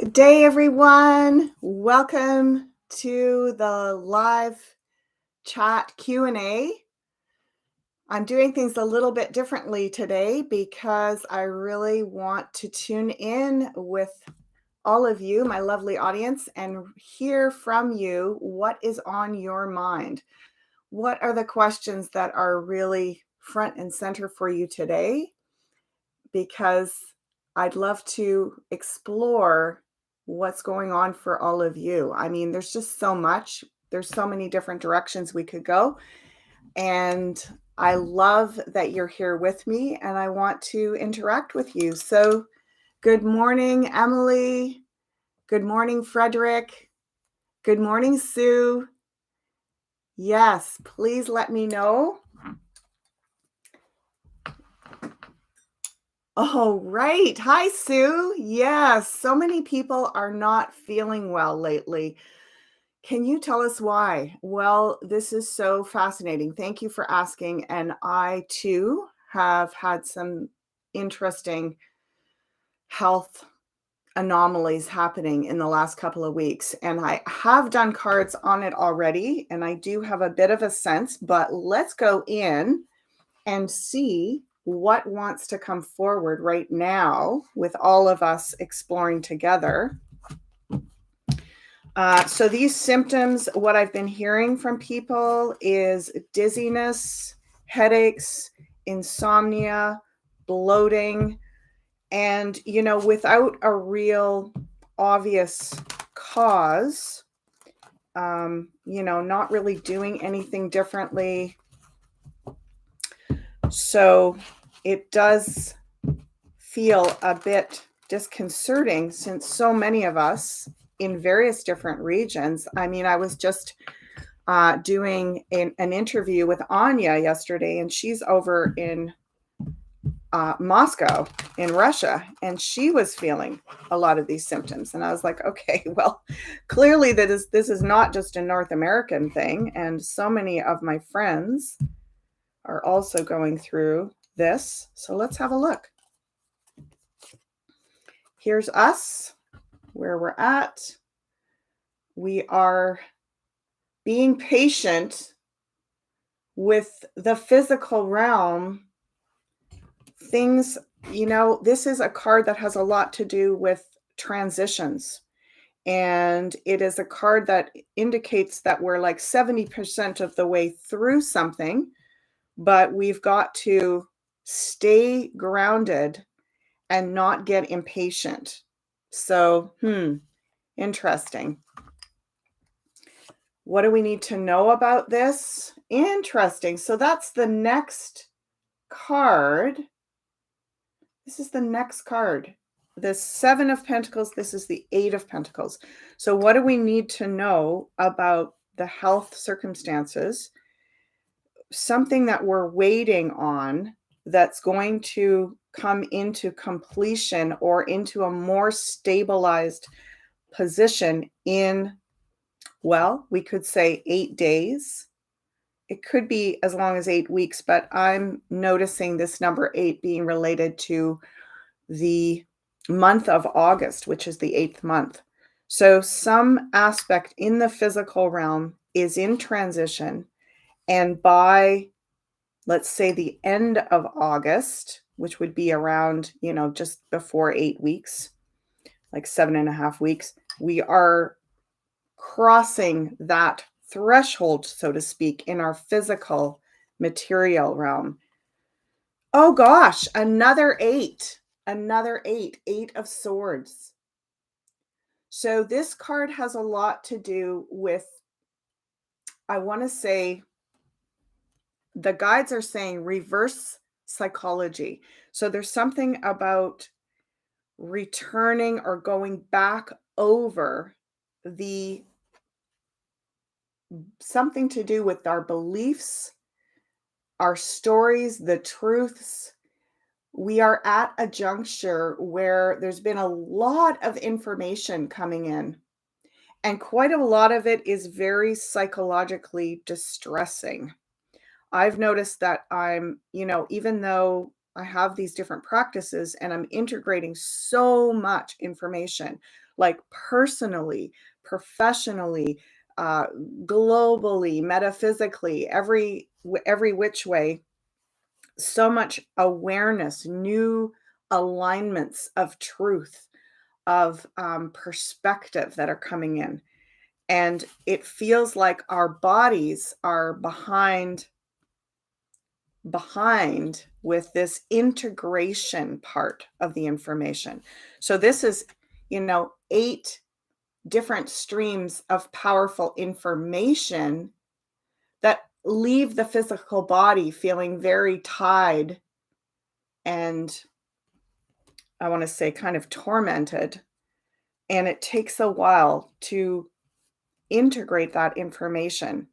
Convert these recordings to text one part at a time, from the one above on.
Good day, everyone. Welcome to the live chat Q&A. I'm doing things a little bit differently today because I really want to tune in with all of you, my lovely audience, and hear from you what is on your mind. What are the questions that are really front and center for you today? Because I'd love to explore what's going on for all of you. I mean, there's just so much. There's so many different directions we could go. And I love that you're here with me and I want to interact with you. So, good morning, Emily. Good morning, Frederick. Good morning, Sue. Yes, please let me know. Oh, right. Hi, Sue. Yes, so many people are not feeling well lately. Can you tell us why? Well, this is so fascinating. Thank you for asking. And I too have had some interesting health anomalies happening in the last couple of weeks. And I have done cards on it already. And I do have a bit of a sense, but let's go in and see what wants to come forward right now with all of us exploring together. So these symptoms, what I've been hearing from people is dizziness, headaches, insomnia, bloating, and, without a real obvious cause, not really doing anything differently. So it does feel a bit disconcerting since so many of us in various different regions. I mean, I was just doing an interview with Anya yesterday, and she's over in Moscow in Russia, and she was feeling a lot of these symptoms. And I was like, okay, well, clearly this is not just a North American thing. And so many of my friends are also going through this. So let's have a look. Here's us, where we're at. We are being patient with the physical realm. Things, this is a card that has a lot to do with transitions. And it is a card that indicates that we're like 70% of the way through something, but we've got to stay grounded and not get impatient. So, interesting. What do we need to know about this? Interesting. So that's the next card. This is the next card. The Seven of Pentacles. This is the Eight of Pentacles. So what do we need to know about the health circumstances? Something that we're waiting on that's going to come into completion or into a more stabilized position in, well, we could say 8 days. It could be as long as 8 weeks, but I'm noticing this number 8 being related to the month of August, which is the 8th month. So some aspect in the physical realm is in transition. And by, let's say, the end of August, which would be around, just before 8 weeks, like 7.5 weeks, we are crossing that threshold, so to speak, in our physical material realm. Oh gosh, another 8, Eight of Swords. So this card has a lot to do with, I want to say, the guides are saying reverse psychology. So there's something about returning or going back over the something to do with our beliefs, our stories, the truths. We are at a juncture where there's been a lot of information coming in, and quite a lot of it is very psychologically distressing. I've noticed that I'm, even though I have these different practices and I'm integrating so much information, like personally, professionally, uh, globally, metaphysically, every which way, so much awareness, new alignments of truth, of perspective that are coming in. And it feels like our bodies are behind with this integration part of the information. So this is, 8 different streams of powerful information that leave the physical body feeling very tied and, I want to say, kind of tormented. And it takes a while to integrate that information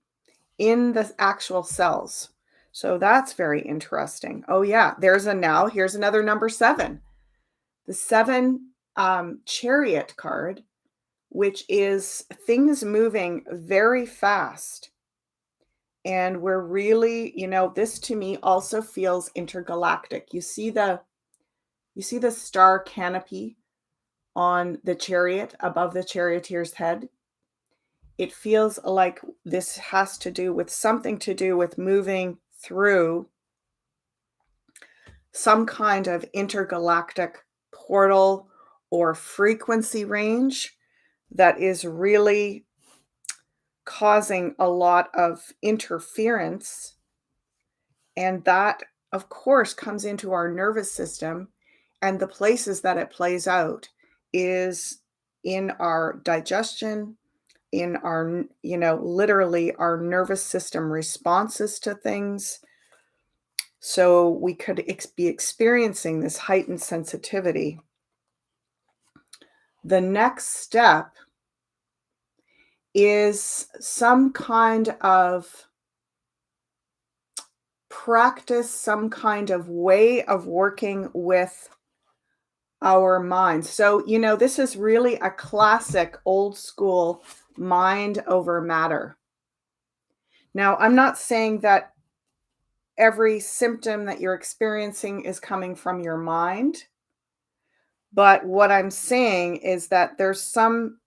in the actual cells. So that's very interesting. Oh, yeah. Here's another number 7. The 7 chariot card, which is things moving very fast. And we're really, this to me also feels intergalactic. You see the star canopy on the chariot above the charioteer's head. It feels like this has to do with something to do with moving through some kind of intergalactic portal or frequency range that is really causing a lot of interference. And that, of course, comes into our nervous system. And the places that it plays out is in our digestion, in our, literally our nervous system responses to things. So we could be experiencing this heightened sensitivity. The next step is some kind of practice, some kind of way of working with our minds. So, this is really a classic old school mind over matter. Now, I'm not saying that every symptom that you're experiencing is coming from your mind, but what I'm saying is that there's some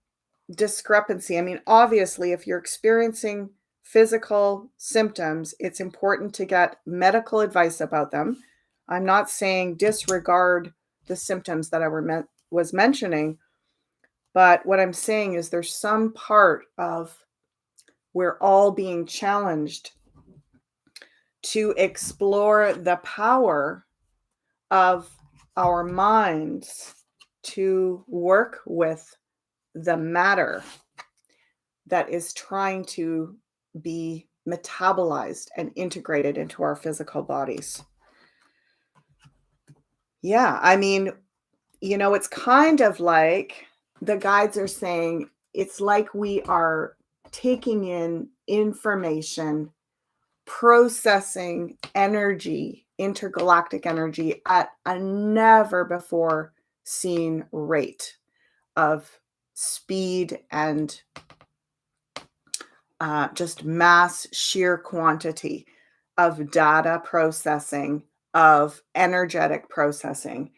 discrepancy. I mean, obviously, if you're experiencing physical symptoms, it's important to get medical advice about them. I'm not saying disregard the symptoms that was mentioning, but what I'm saying is there's some part of we're all being challenged to explore the power of our minds to work with the matter that is trying to be metabolized and integrated into our physical bodies. Yeah, I mean, it's kind of like the guides are saying it's like we are taking in information, processing energy, intergalactic energy at a never before seen rate of speed and just mass sheer quantity of data processing, of energetic processing.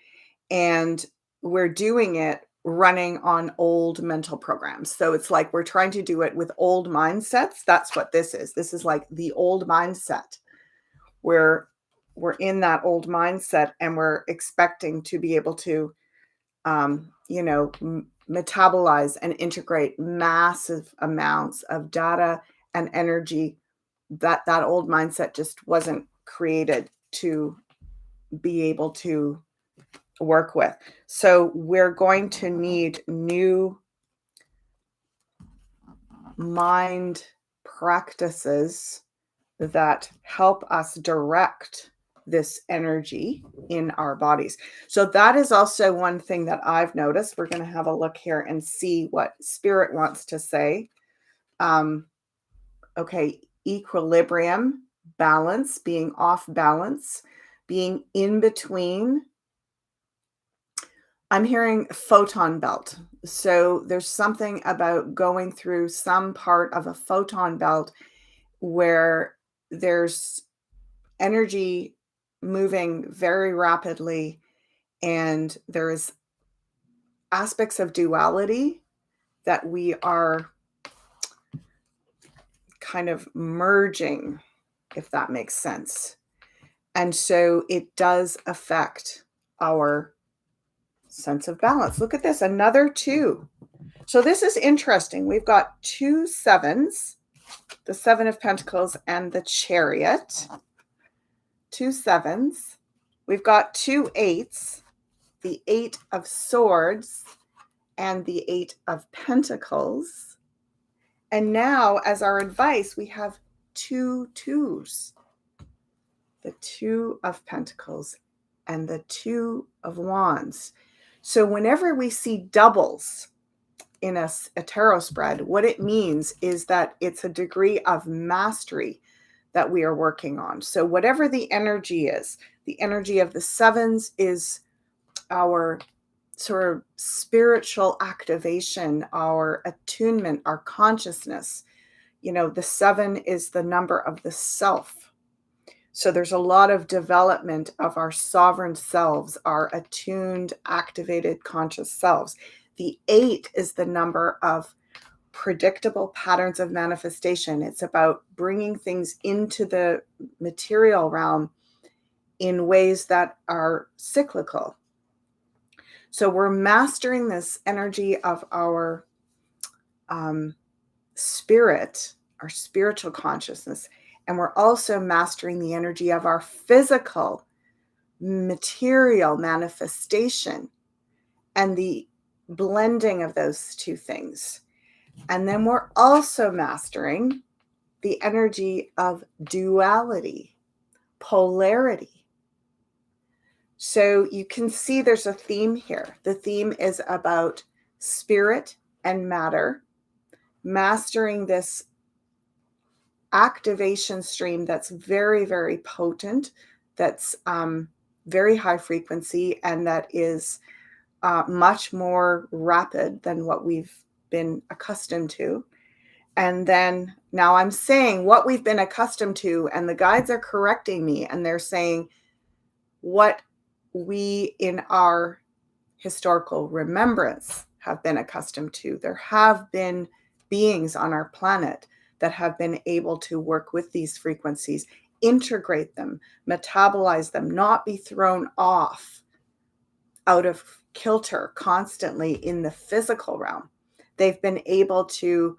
And we're doing it running on old mental programs. So it's like we're trying to do it with old mindsets. That's what this is. This is like the old mindset where we're in that old mindset and we're expecting to be able to, metabolize and integrate massive amounts of data and energy that old mindset just wasn't created to be able to work with. So we're going to need new mind practices that help us direct this energy in our bodies. So that is also one thing that I've noticed. We're going to have a look here and see what spirit wants to say. Okay, equilibrium, balance, being off balance, being in between. I'm hearing photon belt. So there's something about going through some part of a photon belt where there's energy moving very rapidly, and there's aspects of duality that we are kind of merging, if that makes sense. And so it does affect our sense of balance. Look at this, another 2. So this is interesting. We've got 2 sevens, the 7 of Pentacles and the Chariot. 2 sevens. We've got 2 eights, the 8 of Swords and the 8 of Pentacles. And now, as our advice, we have 2 twos, the 2 of Pentacles and the 2 of Wands. So whenever we see doubles in a tarot spread, what it means is that it's a degree of mastery that we are working on. So whatever the energy is, the energy of the sevens is our sort of spiritual activation, our attunement, our consciousness. You know, the 7 is the number of the self. So there's a lot of development of our sovereign selves, our attuned, activated, conscious selves. The 8 is the number of predictable patterns of manifestation. It's about bringing things into the material realm in ways that are cyclical. So we're mastering this energy of our spirit, our spiritual consciousness, and we're also mastering the energy of our physical material manifestation and the blending of those 2 things. And then we're also mastering the energy of duality, polarity. So you can see there's a theme here. The theme is about spirit and matter, mastering this activation stream that's very, very potent, that's very high frequency, and that is much more rapid than what we've been accustomed to. And then now I'm saying what we've been accustomed to, and the guides are correcting me, and they're saying what we in our historical remembrance have been accustomed to. There have been beings on our planet that have been able to work with these frequencies, integrate them, metabolize them, not be thrown off out of kilter constantly in the physical realm. They've been able to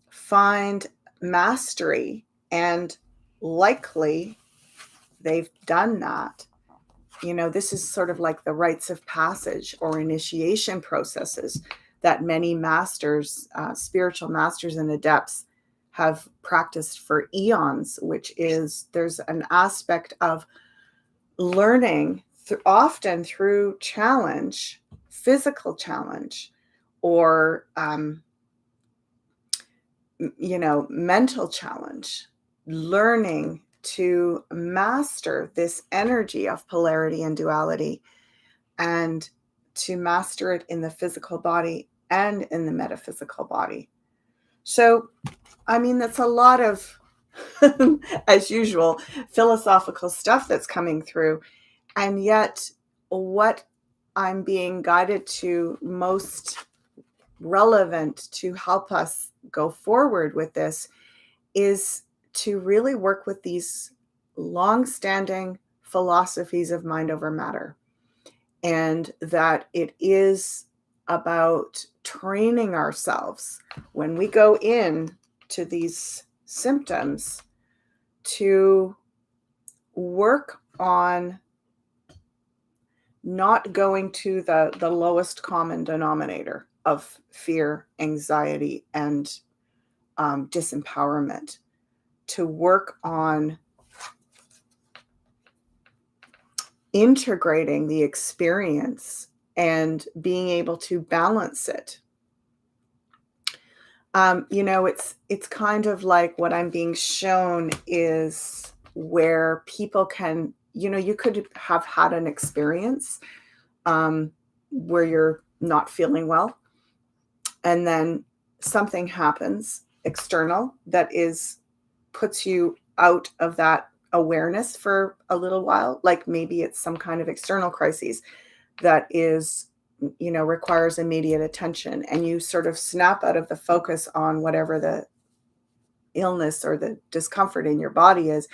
find mastery, and likely they've done that. You know, this is sort of like the rites of passage or initiation processes that many masters, spiritual masters and adepts have practiced for eons, which is there's an aspect of learning often through challenge, physical challenge, or mental challenge, learning to master this energy of polarity and duality, and to master it in the physical body and in the metaphysical body. So, I mean, that's a lot of, as usual, philosophical stuff that's coming through. And yet, what I'm being guided to most relevant to help us go forward with this is to really work with these long-standing philosophies of mind over matter, and that it is about training ourselves when we go in to these symptoms to work on not going to the lowest common denominator of fear, anxiety, and disempowerment, to work on integrating the experience and being able to balance it. It's kind of like what I'm being shown is where people can, you could have had an experience where you're not feeling well, and then something happens external that puts you out of that awareness for a little while, like maybe it's some kind of external crisis that is, requires immediate attention, and you sort of snap out of the focus on whatever the illness or the discomfort in your body is,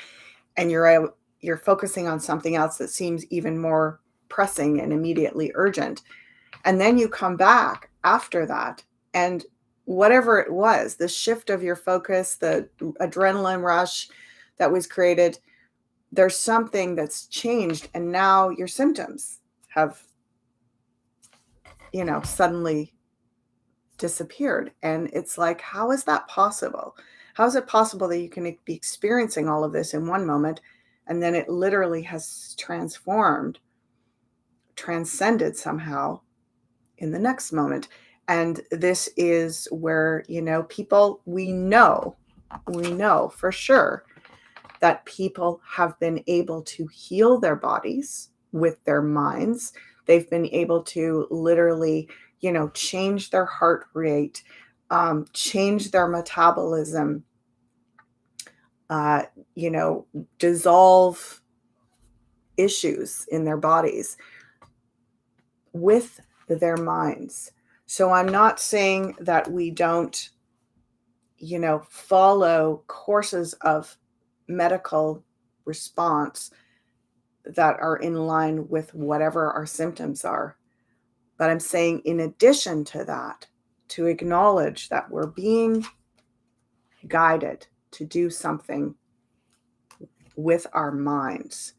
and you're focusing on something else that seems even more pressing and immediately urgent. And then you come back after that, and whatever it was, the shift of your focus, the adrenaline rush that was created, there's something that's changed, and now your symptoms have, suddenly disappeared. And it's like, how is that possible? How is it possible that you can be experiencing all of this in one moment, and then it literally has transcended somehow in the next moment? And this is where, people, we know for sure that people have been able to heal their bodies with their minds. They've been able to literally, change their heart rate, change their metabolism, uh, dissolve issues in their bodies with their minds. So I'm not saying that we don't, follow courses of medical response that are in line with whatever our symptoms are. But I'm saying, in addition to that, to acknowledge that we're being guided to do something with our minds,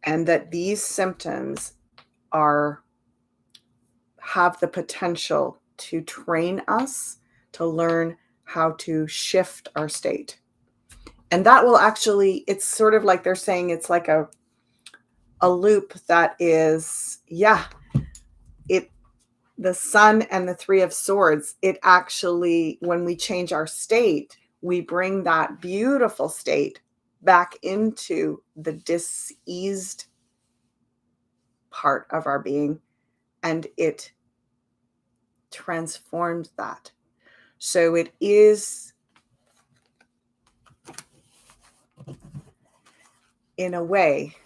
and that these symptoms have the potential to train us to learn how to shift our state. And that will actually, it's sort of like they're saying, it's like a loop that is, the Sun and the Three of Swords, it actually, when we change our state, we bring that beautiful state back into the diseased part of our being, and it transforms that. So it is, in a way,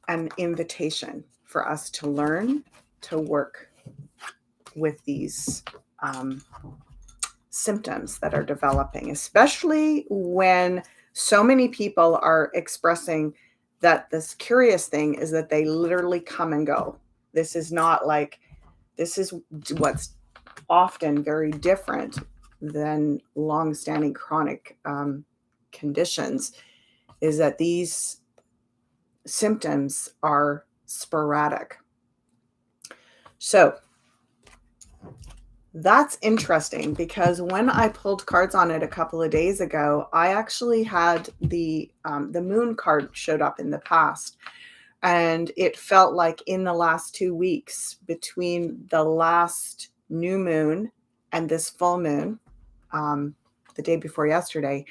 an invitation for us to learn to work with these symptoms that are developing, especially when so many people are expressing that this curious thing is that they literally come and go. This is what's often very different than long-standing chronic conditions, is that these symptoms are sporadic. So that's interesting, because when I pulled cards on it a couple of days ago, I actually had the moon card showed up in the past. And it felt like in the last 2 weeks, between the last new moon and this full moon, the day before yesterday,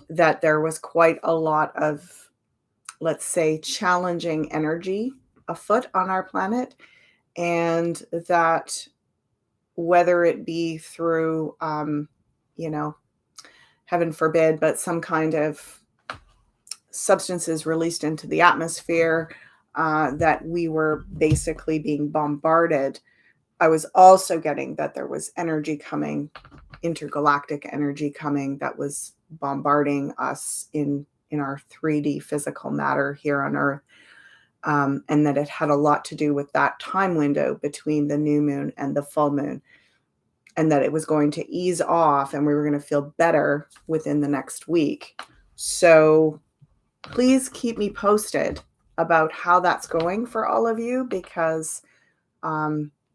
that there was quite a lot of, let's say, challenging energy afoot on our planet. And that, whether it be through, heaven forbid, but some kind of substances released into the atmosphere, that we were basically being bombarded. I was also getting that there was energy coming, intergalactic energy coming, that was bombarding us in our 3D physical matter here on Earth. And that it had a lot to do with that time window between the new moon and the full moon, and that it was going to ease off and we were going to feel better within the next week. So please keep me posted about how that's going for all of you, because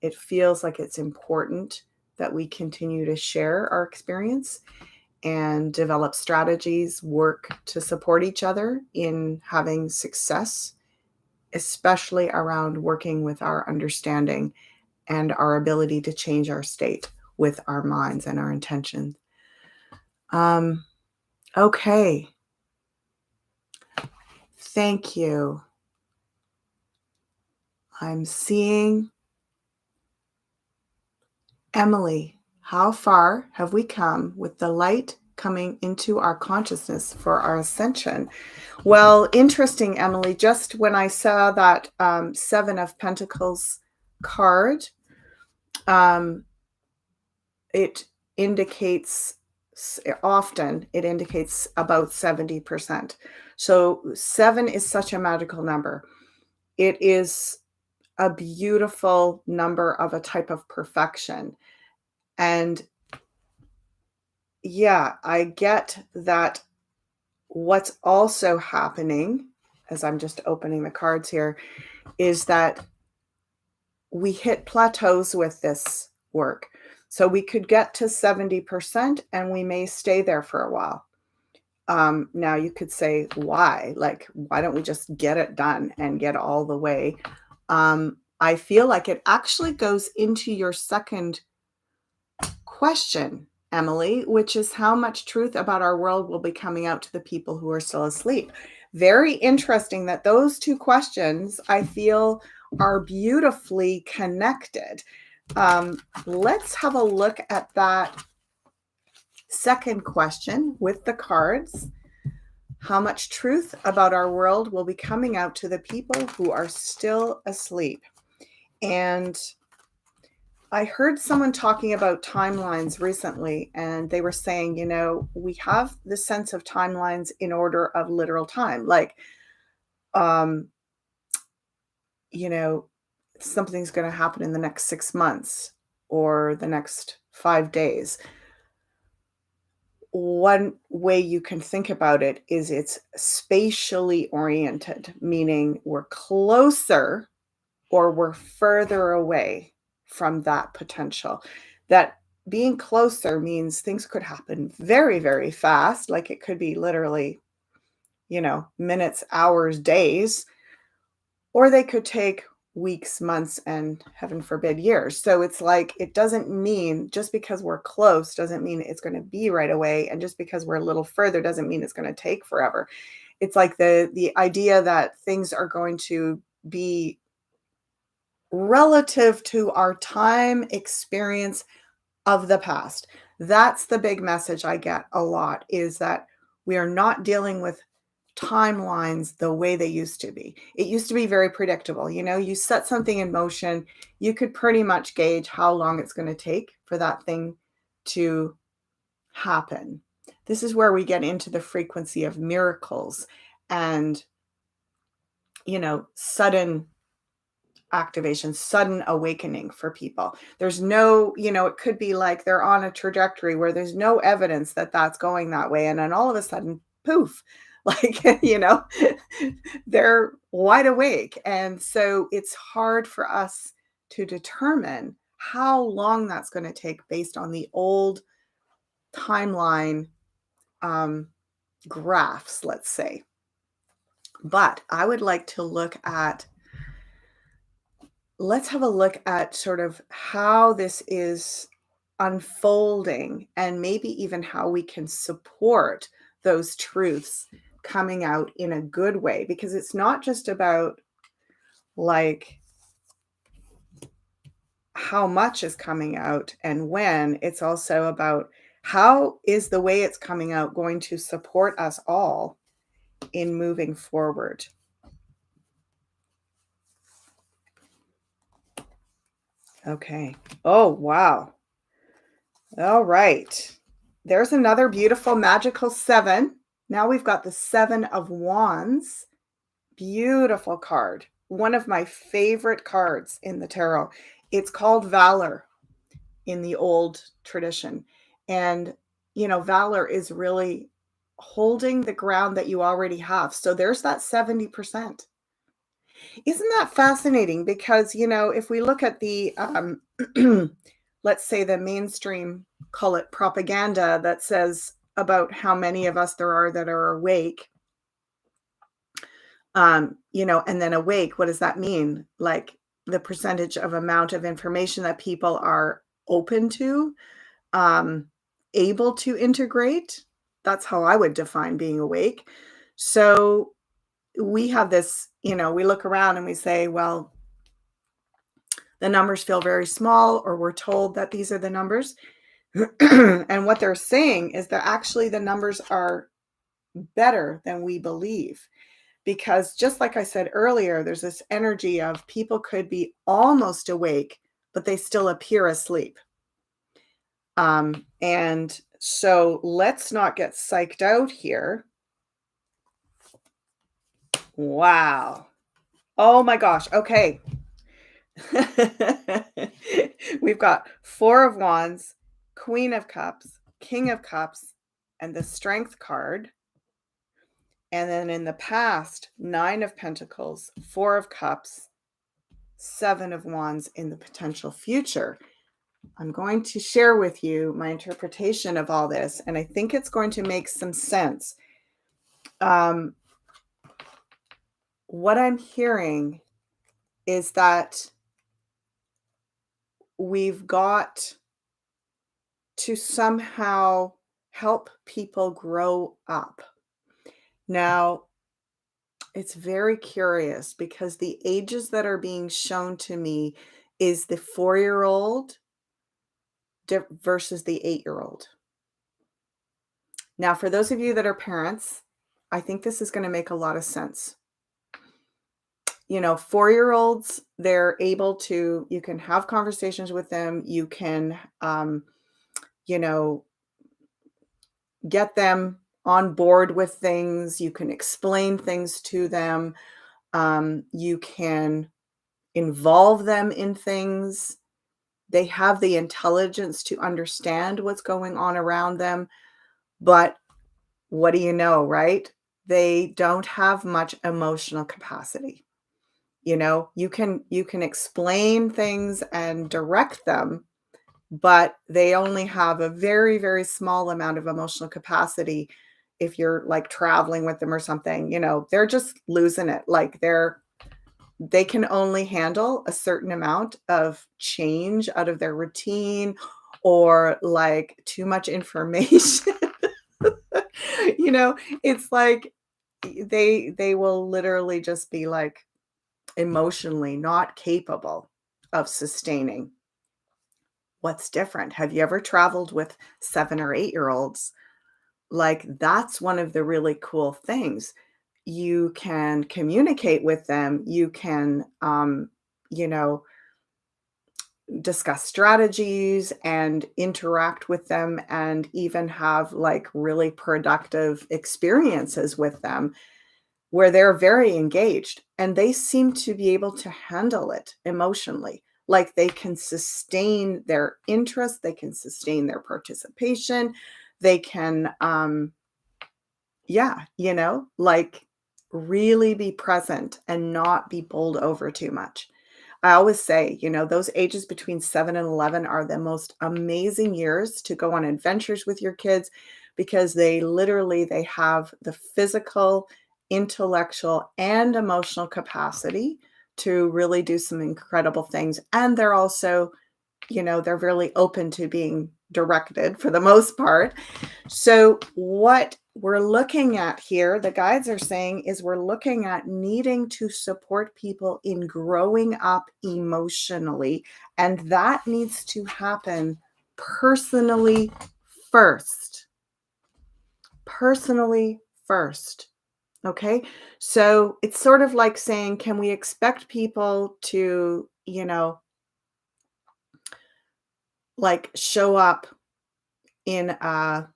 it feels like it's important that we continue to share our experience and develop strategies, work to support each other in having success, especially around working with our understanding and our ability to change our state with our minds and our intentions. Okay. Thank you. I'm seeing Emily. How far have we come with the light coming into our consciousness for our ascension. Well, interesting, Emily. Just when I saw that Seven of Pentacles card, it indicates often it indicates about 70%. So 7 is such a magical number. It is a beautiful number of a type of perfection. And yeah, I get that. What's also happening, as I'm just opening the cards here, is that we hit plateaus with this work. So we could get to 70% and we may stay there for a while. Now you could say, why? Like, why don't we just get it done and get all the way? I feel like it actually goes into your second question, Emily, which is how much truth about our world will be coming out to the people who are still asleep. Very interesting that those two questions, I feel, are beautifully connected. Let's have a look at that second question with the cards. How much truth about our world will be coming out to the people who are still asleep? And I heard someone talking about timelines recently, and they were saying, we have the sense of timelines in order of literal time. Like, something's going to happen in the next 6 months or the next 5 days. One way you can think about it is it's spatially oriented, meaning we're closer or we're further away from that potential. That being closer means things could happen very, very fast. Like it could be literally, minutes, hours, days, or they could take weeks, months, and heaven forbid, years. So it's like, it doesn't mean just because we're close doesn't mean it's going to be right away. And just because we're a little further doesn't mean it's going to take forever. It's like the idea that things are going to be relative to our time experience of the past. That's the big message I get a lot, is that we are not dealing with timelines the way they used to be. It used to be very predictable. You set something in motion, you could pretty much gauge how long it's going to take for that thing to happen. This is where we get into the frequency of miracles and, sudden activation, sudden awakening for people. There's no, it could be like they're on a trajectory where there's no evidence that that's going that way. And then all of a sudden, poof, like, they're wide awake. And so it's hard for us to determine how long that's going to take based on the old timeline graphs, let's say. But I would like to let's have a look at sort of how this is unfolding and maybe even how we can support those truths coming out in a good way, because it's not just about like how much is coming out and when. It's also about how is the way it's coming out going to support us all in moving forward. Okay. Oh, wow. All right. There's another beautiful magical 7. Now we've got the 7 of Wands. Beautiful card. One of my favorite cards in the tarot. It's called Valor in the old tradition. And, Valor is really holding the ground that you already have. So there's that 70%. Isn't that fascinating? Because, if we look at the, let's say the mainstream, call it propaganda, that says about how many of us there are that are awake, and then awake, what does that mean? Like the percentage of amount of information that people are open to, able to integrate. That's how I would define being awake. So we have this, we look around and we say, well, the numbers feel very small, or we're told that these are the numbers. And what they're saying is that actually the numbers are better than we believe. Because just like I said earlier, there's this energy of people could be almost awake, but they still appear asleep. And so let's not get psyched out here. Wow. Oh my gosh. Okay. We've got Four of Wands, Queen of Cups, King of Cups, and the Strength card. And then in the past, Nine of Pentacles, Four of Cups, Seven of Wands in the potential future. I'm going to share with you my interpretation of all this, and I think it's going to make some sense. What I'm hearing is that we've got to somehow help people grow up. Now, it's very curious because the ages that are being shown to me is the 4-year-old versus the 8-year-old. Now, for those of you that are parents, I think this is going to make a lot of sense. 4-year-olds, they're able to, you can have conversations with them. You can, get them on board with things. You can explain things to them. You can involve them in things. They have the intelligence to understand what's going on around them. But what do you know, right? They don't have much emotional capacity. You can explain things and direct them, but they only have a very, very small amount of emotional capacity. If you're like traveling with them or something, they're just losing it. Like they can only handle a certain amount of change out of their routine, or like too much information. It's like they will literally just be like emotionally not capable of sustaining. What's different? Have you ever traveled with 7 or 8-year-olds? Like, that's one of the really cool things. You can communicate with them. You can, you know, discuss strategies and interact with them, and even have like really productive experiences with them where they're very engaged and they seem to be able to handle it emotionally. Like they can sustain their interest, they can sustain their participation, they can, like really be present and not be bowled over too much. I always say, those ages between 7 and 11 are the most amazing years to go on adventures with your kids, because they have the physical, intellectual, and emotional capacity to really do some incredible things. And they're also, they're really open to being directed for the most part. So what we're looking at here, the guides are saying, is we're looking at needing to support people in growing up emotionally. And that needs to happen personally first. Personally first. Okay. So it's sort of like saying, can we expect people to, like show up in a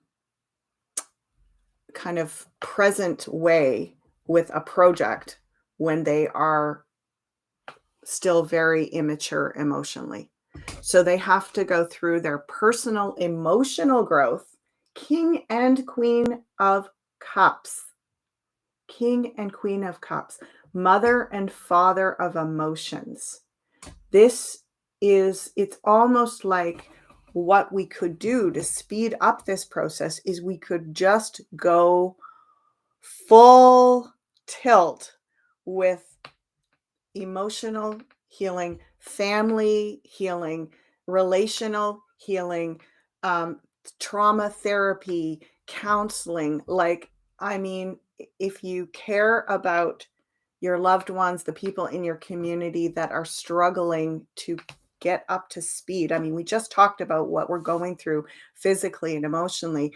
kind of present way with a project when they are still very immature emotionally? So they have to go through their personal emotional growth. King and Queen of Cups. King and Queen of Cups. Mother and father of emotions. It's almost like what we could do to speed up this process is we could just go full tilt with emotional healing, family healing, relational healing, trauma therapy, counseling. If you care about your loved ones, the people in your community that are struggling to get up to speed. I mean, we just talked about what we're going through physically and emotionally.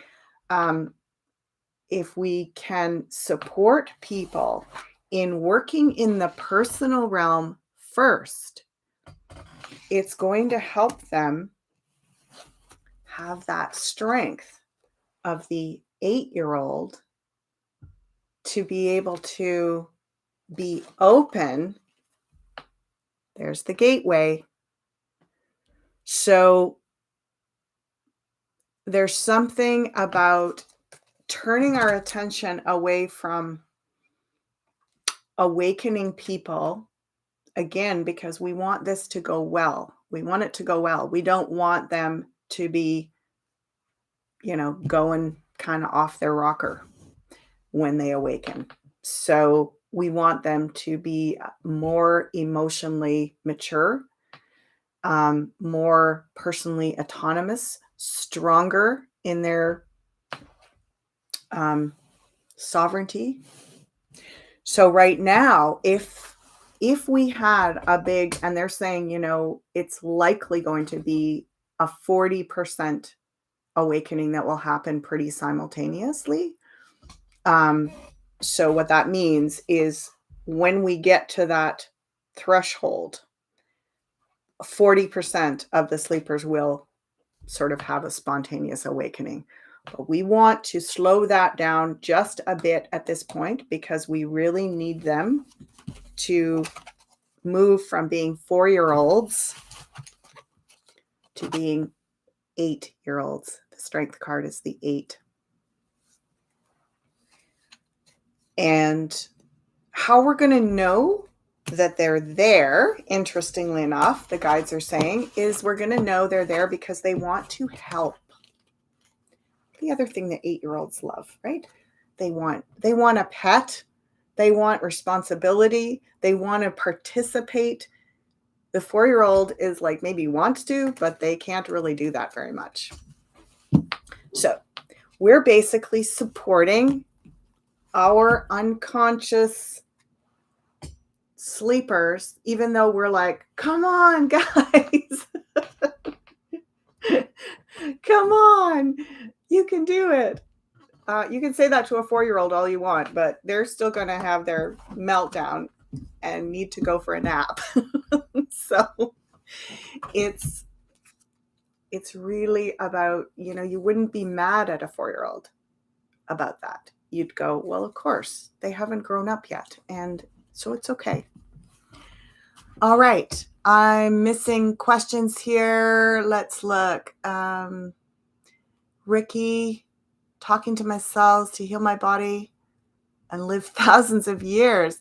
If we can support people in working in the personal realm first, it's going to help them have that strength of the 8-year-old to be able to be open. There's the gateway. So there's something about turning our attention away from awakening people, again, because we want this to go well. We want it to go well. We don't want them to be, going kind of off their rocker when they awaken. So we want them to be more emotionally mature, more personally autonomous, stronger in their sovereignty. So right now, if we had a big, and they're saying, it's likely going to be a 40% awakening that will happen pretty simultaneously. So what that means is when we get to that threshold, 40% of the sleepers will sort of have a spontaneous awakening. But we want to slow that down just a bit at this point because we really need them to move from being 4-year-olds to being 8-year-olds. The strength card is the 8. And how we're going to know that they're there, interestingly enough, the guides are saying, is we're going to know they're there because they want to help. The other thing that 8-year-olds love, right? They want a pet. They want responsibility. They want to participate. The 4-year-old is like maybe wants to, but they can't really do that very much. So we're basically supporting our unconscious sleepers, even though we're like, come on, guys. Come on. You can do it. You can say that to a 4-year-old all you want, but they're still going to have their meltdown and need to go for a nap. So it's really about, you wouldn't be mad at a 4-year-old about that. You'd go, well, of course, they haven't grown up yet. And so it's okay. All right. I'm missing questions here. Let's look. Ricky, talking to my cells to heal my body and live thousands of years.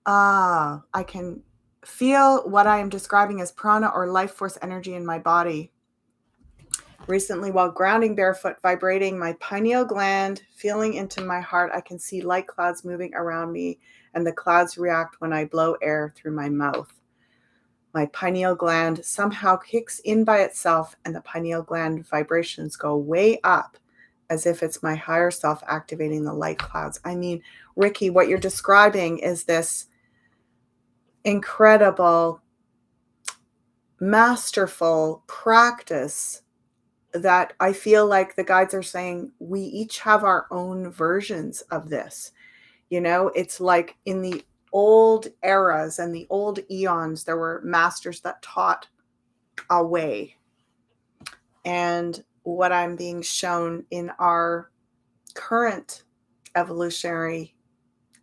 I can feel what I am describing as prana or life force energy in my body. Recently, while grounding barefoot, vibrating my pineal gland, feeling into my heart, I can see light clouds moving around me, and the clouds react when I blow air through my mouth. My pineal gland somehow kicks in by itself, and the pineal gland vibrations go way up, as if it's my higher self activating the light clouds. I mean, Ricky, what you're describing is this incredible, masterful practice that I feel like the guides are saying we each have our own versions of this. It's like in the old eras and the old eons, there were masters that taught a way. And what I'm being shown in our current evolutionary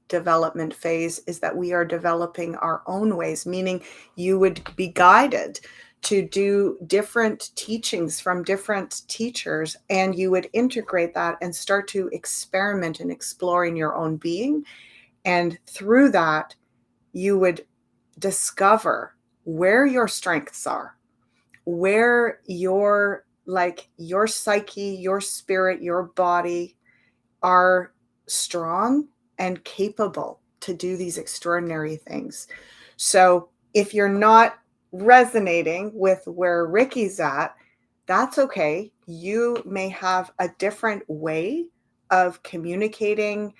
development phase is that we are developing our own ways, meaning you would be guided to do different teachings from different teachers, and you would integrate that and start to experiment and explore in your own being. And through that, you would discover where your strengths are, where your psyche, your spirit, your body are strong and capable to do these extraordinary things. So if you're not resonating with where Ricky's at, that's okay. You may have a different way of communicating,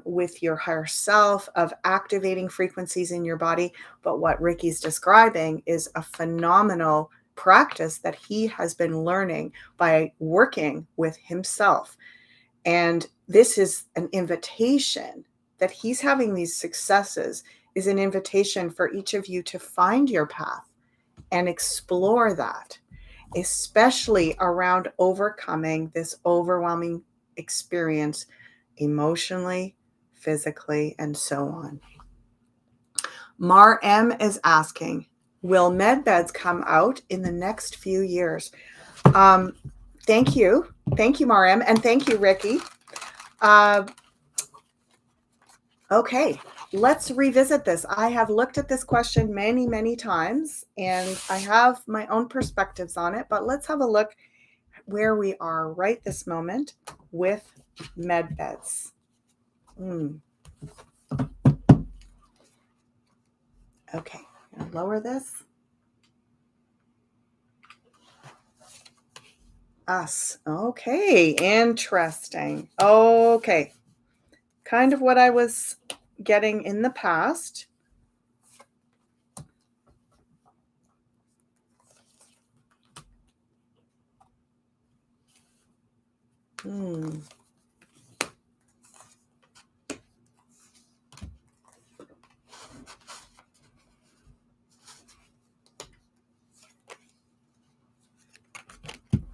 with your higher self, of activating frequencies in your body. But what Ricky's describing is a phenomenal practice that he has been learning by working with himself. And this is an invitation that he's having these successes, is an invitation for each of you to find your path and explore that, especially around overcoming this overwhelming experience emotionally, physically, and so on. Mar M is asking, will Medbeds come out in the next few years? Thank you. Thank you, Mar M. And thank you, Ricky. Okay, let's revisit this. I have looked at this question many, many times, and I have my own perspectives on it, but let's have a look where we are right this moment with Medbeds. Okay, I'm going to lower this. Us. Okay, interesting. Okay, kind of what I was getting in the past.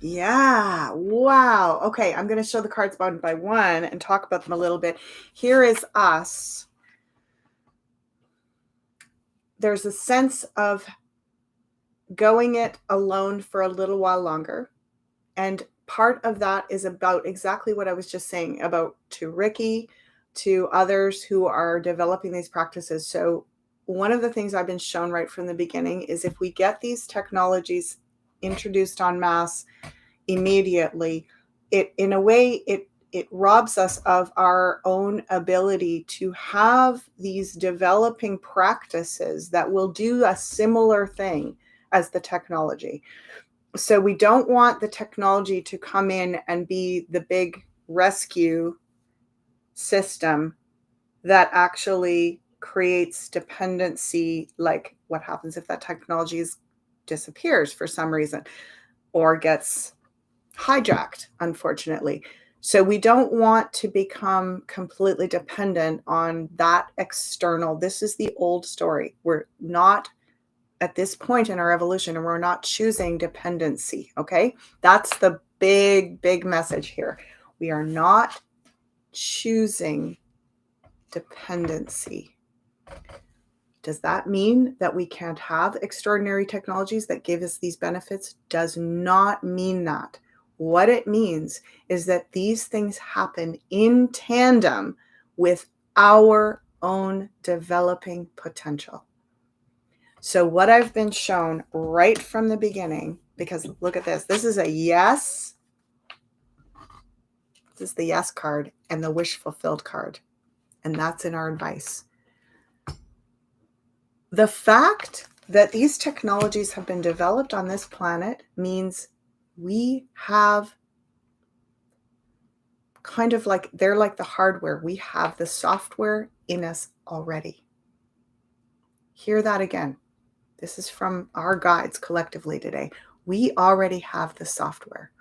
Yeah. Wow. Okay. I'm going to show the cards one by one and talk about them a little bit. Here is us. There's a sense of going it alone for a little while longer. And part of that is about exactly what I was just saying about to Ricky, to others who are developing these practices. So one of the things I've been shown right from the beginning is if we get these technologies introduced en masse immediately, it in a way it robs us of our own ability to have these developing practices that will do a similar thing as the technology. So we don't want the technology to come in and be the big rescue system that actually creates dependency, like what happens if that technology disappears for some reason or gets hijacked, unfortunately. So we don't want to become completely dependent on that external. This is the old story. We're not at this point in our evolution, and we're not choosing dependency. Okay. That's the big message here. We are not choosing dependency. Does that mean that we can't have extraordinary technologies that give us these benefits? Does not mean that. What it means is that these things happen in tandem with our own developing potential. So what I've been shown right from the beginning, because look at this. This is a yes. This is the yes card and the wish fulfilled card. And that's in our advice. The fact that these technologies have been developed on this planet means we have kind of like, they're like the hardware. We have the software in us already. Hear that again. This is from our guides collectively today. We already have the software.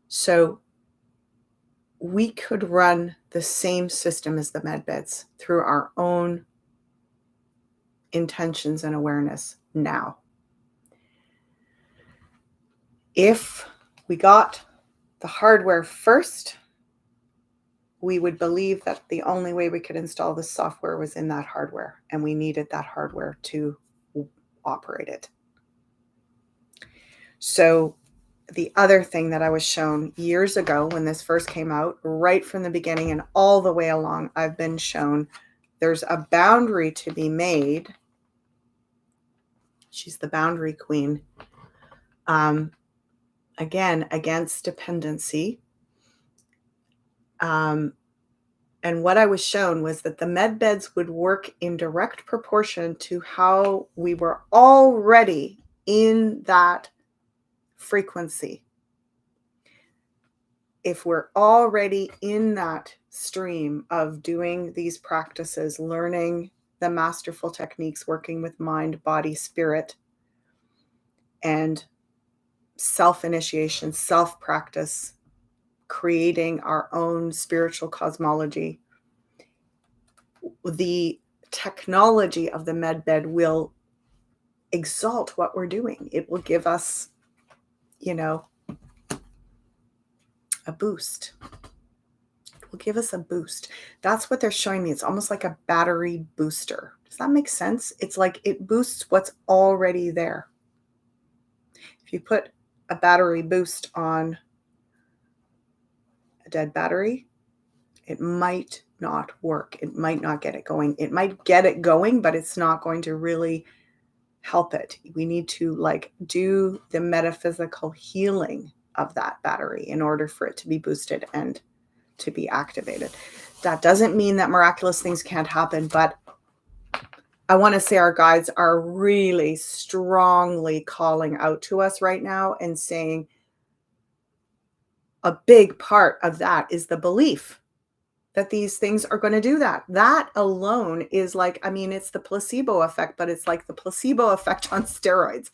So we could run the same system as the Medbeds through our own intentions and awareness now. If we got the hardware first, we would believe that the only way we could install the software was in that hardware, and we needed that hardware to operate it. So the other thing that I was shown years ago when this first came out, right from the beginning and all the way along, I've been shown there's a boundary to be made. She's the boundary queen. Again, against dependency. And what I was shown was that the Medbeds would work in direct proportion to how we were already in that frequency. if we're already in that stream of doing these practices, learning the masterful techniques, working with mind, body, spirit, and self-initiation, self-practice, creating our own spiritual cosmology, the technology of the Medbed will exalt what we're doing. It will give us, a boost. It will give us a boost. That's what they're showing me. It's almost like a battery booster. Does that make sense? It's like it boosts what's already there. If you put a battery boost on a dead battery, it might not work. It might not get it going. It might get it going, but it's not going to really help it. We need to do the metaphysical healing of that battery in order for it to be boosted and to be activated. That doesn't mean that miraculous things can't happen, but I want to say our guides are really strongly calling out to us right now and saying a big part of that is the belief that these things are going to do that. That alone is it's the placebo effect, but it's like the placebo effect on steroids.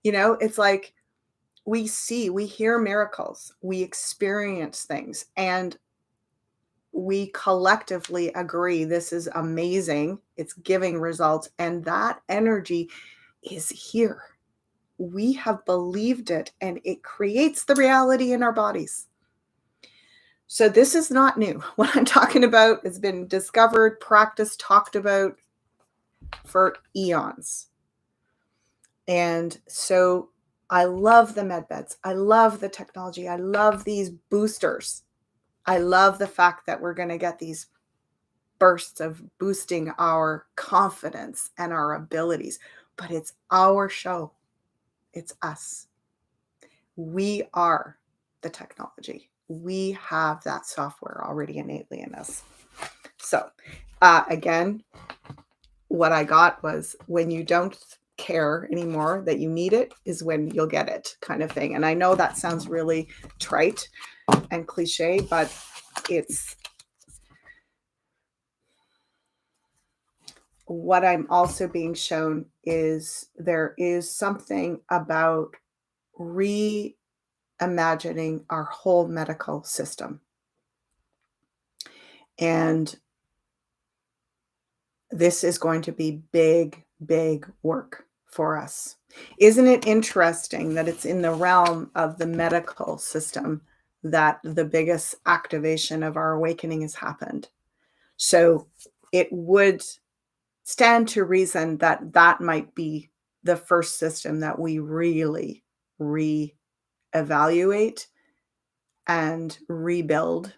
It's like we hear miracles, we experience things, and we collectively agree this is amazing. It's giving results, and that energy is here. We have believed it, and it creates the reality in our bodies. So this is not new. What I'm talking about has been discovered, practiced, talked about for eons. And so I love the Medbeds. I love the technology. I love these boosters. I love the fact that we're going to get these bursts of boosting our confidence and our abilities. But it's our show. It's us. We are the technology. We have that software already innately in us. So again, what I got was when you don't care anymore that you need it is when you'll get it, kind of thing. And I know that sounds really trite and cliche, but it's what I'm also being shown is there is something about reimagining our whole medical system. And this is going to be big, big work for us. Isn't it interesting that it's in the realm of the medical system that the biggest activation of our awakening has happened? So it would stand to reason that that might be the first system that we really reevaluate and rebuild,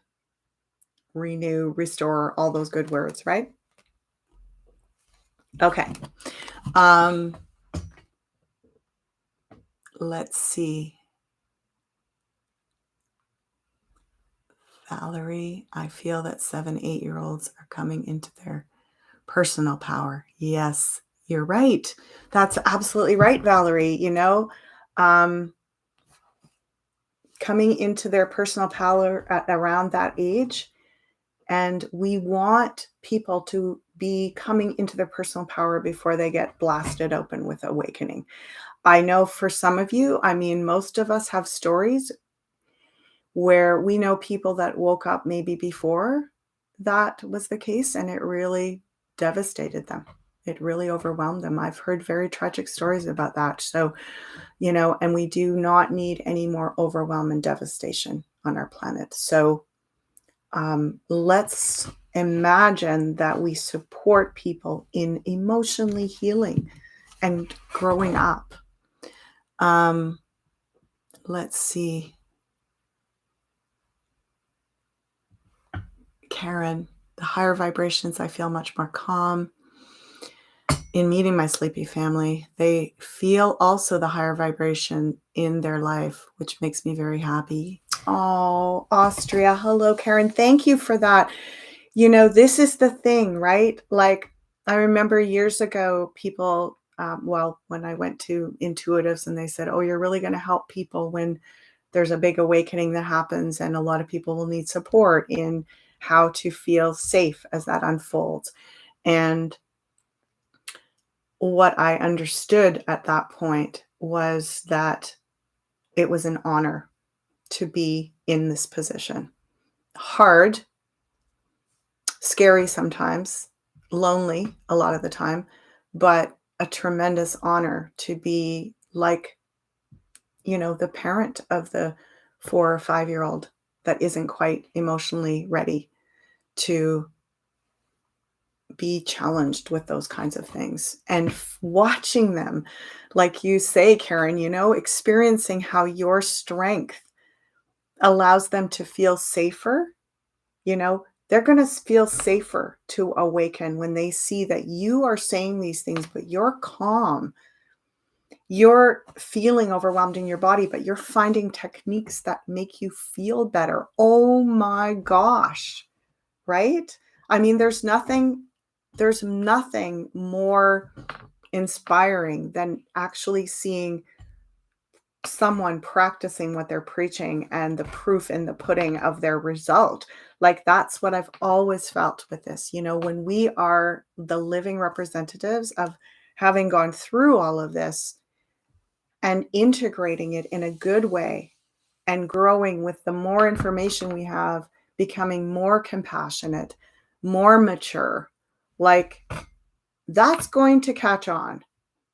renew, restore, all those good words, right? Okay. Let's see. Valerie, I feel that 7-8-year-olds are coming into their personal power. Yes, you're right. That's absolutely right, Valerie. Coming into their personal power at around that age. And we want people to be coming into their personal power before they get blasted open with awakening. I know for some of you, most of us have stories where we know people that woke up maybe before that was the case, and it really devastated them. It really overwhelmed them. I've heard very tragic stories about that. So, and we do not need any more overwhelm and devastation on our planet. So let's imagine that we support people in emotionally healing and growing up. Let's see. Karen, the higher vibrations, I feel much more calm. In meeting my sleepy family, they feel also the higher vibration in their life, which makes me very happy. Oh, Austria. Hello, Karen. Thank you for that. This is the thing, right? Like, I remember years ago, people, when I went to intuitives and they said, oh, you're really going to help people when there's a big awakening that happens, and a lot of people will need support in how to feel safe as that unfolds. And what I understood at that point was that it was an honor to be in this position. Hard, scary sometimes, lonely a lot of the time, but a tremendous honor to be like, the parent of the 4 or 5-year-old that isn't quite emotionally ready to be challenged with those kinds of things. And watching them, like you say, Karen, experiencing how your strength allows them to feel safer, they're going to feel safer to awaken when they see that you are saying these things, but you're calm. You're feeling overwhelmed in your body, but you're finding techniques that make you feel better. Oh my gosh, right? I mean, there's nothing more inspiring than actually seeing someone practicing what they're preaching and the proof in the pudding of their result. Like, that's what I've always felt with this. When we are the living representatives of having gone through all of this and integrating it in a good way and growing with the more information we have, becoming more compassionate, more mature, like, that's going to catch on.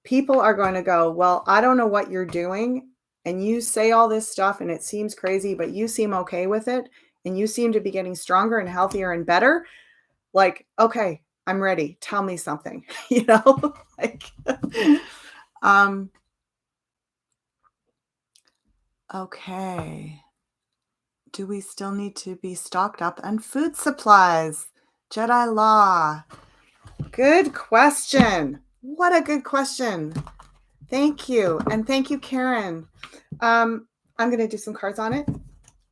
People are going to go, well, I don't know what you're doing, and you say all this stuff and it seems crazy, but you seem okay with it, and you seem to be getting stronger and healthier and better. Like, okay, I'm ready. Tell me something, like, okay. Do we still need to be stocked up on food supplies? Jedi Law. Good question. What a good question. Thank you. And thank you, Karen. I'm going to do some cards on it.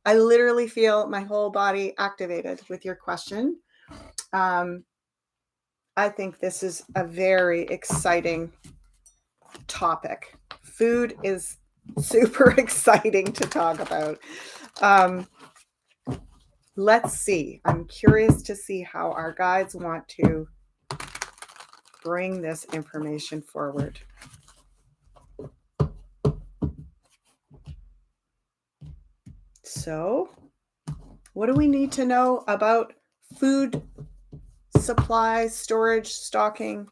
I literally feel my whole body activated with your question. I think this is a very exciting topic. Food is super exciting to talk about. Let's see. I'm curious to see how our guides want to bring this information forward. So, what do we need to know about food supply, storage, stocking?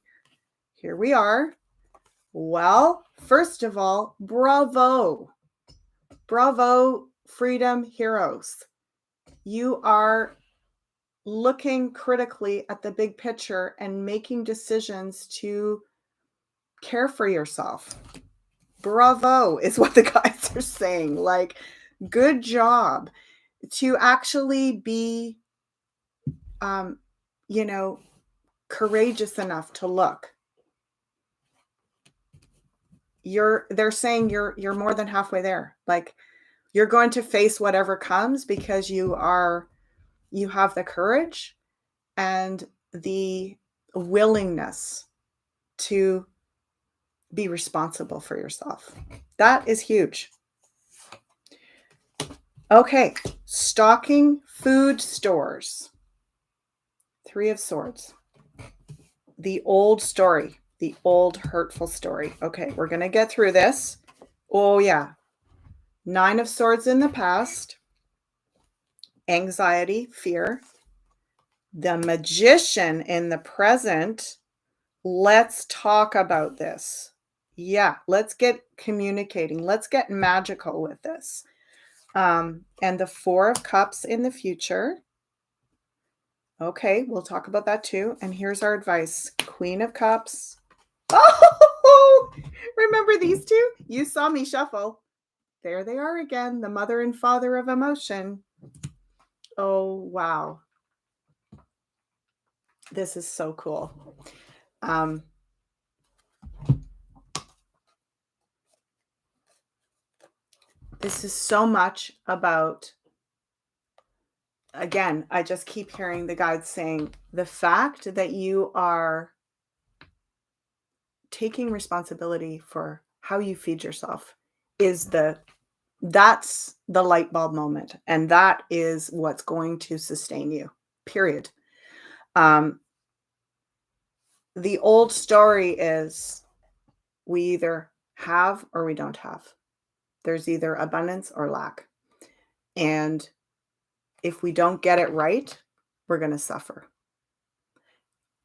Here we are. Well, first of all, bravo. Bravo, freedom heroes. You are looking critically at the big picture and making decisions to care for yourself. Bravo is what the guys are saying. Like, good job to actually be, courageous enough to look. They're saying you're more than halfway there. Like, you're going to face whatever comes because you have the courage and the willingness to be responsible for yourself. That is huge. Okay, stocking food stores. 3 of Swords. The old story, the old hurtful story. Okay, we're going to get through this. Oh, yeah. 9 of Swords in the past. Anxiety, fear. The Magician in the present. Let's talk about this. Yeah, let's get communicating. Let's get magical with this. And the 4 of Cups in the future. Okay, we'll talk about that too. And here's our advice. Queen of Cups. Oh, remember these two? You saw me shuffle. There they are again, the mother and father of emotion. Oh, wow. This is so cool. This is so much about, again, I just keep hearing the guides saying the fact that you are taking responsibility for how you feed yourself is the That's the light bulb moment, and that is what's going to sustain you, period. Um, the old story is we either have or we don't have. There's either abundance or lack. And if we don't get it right, we're going to suffer.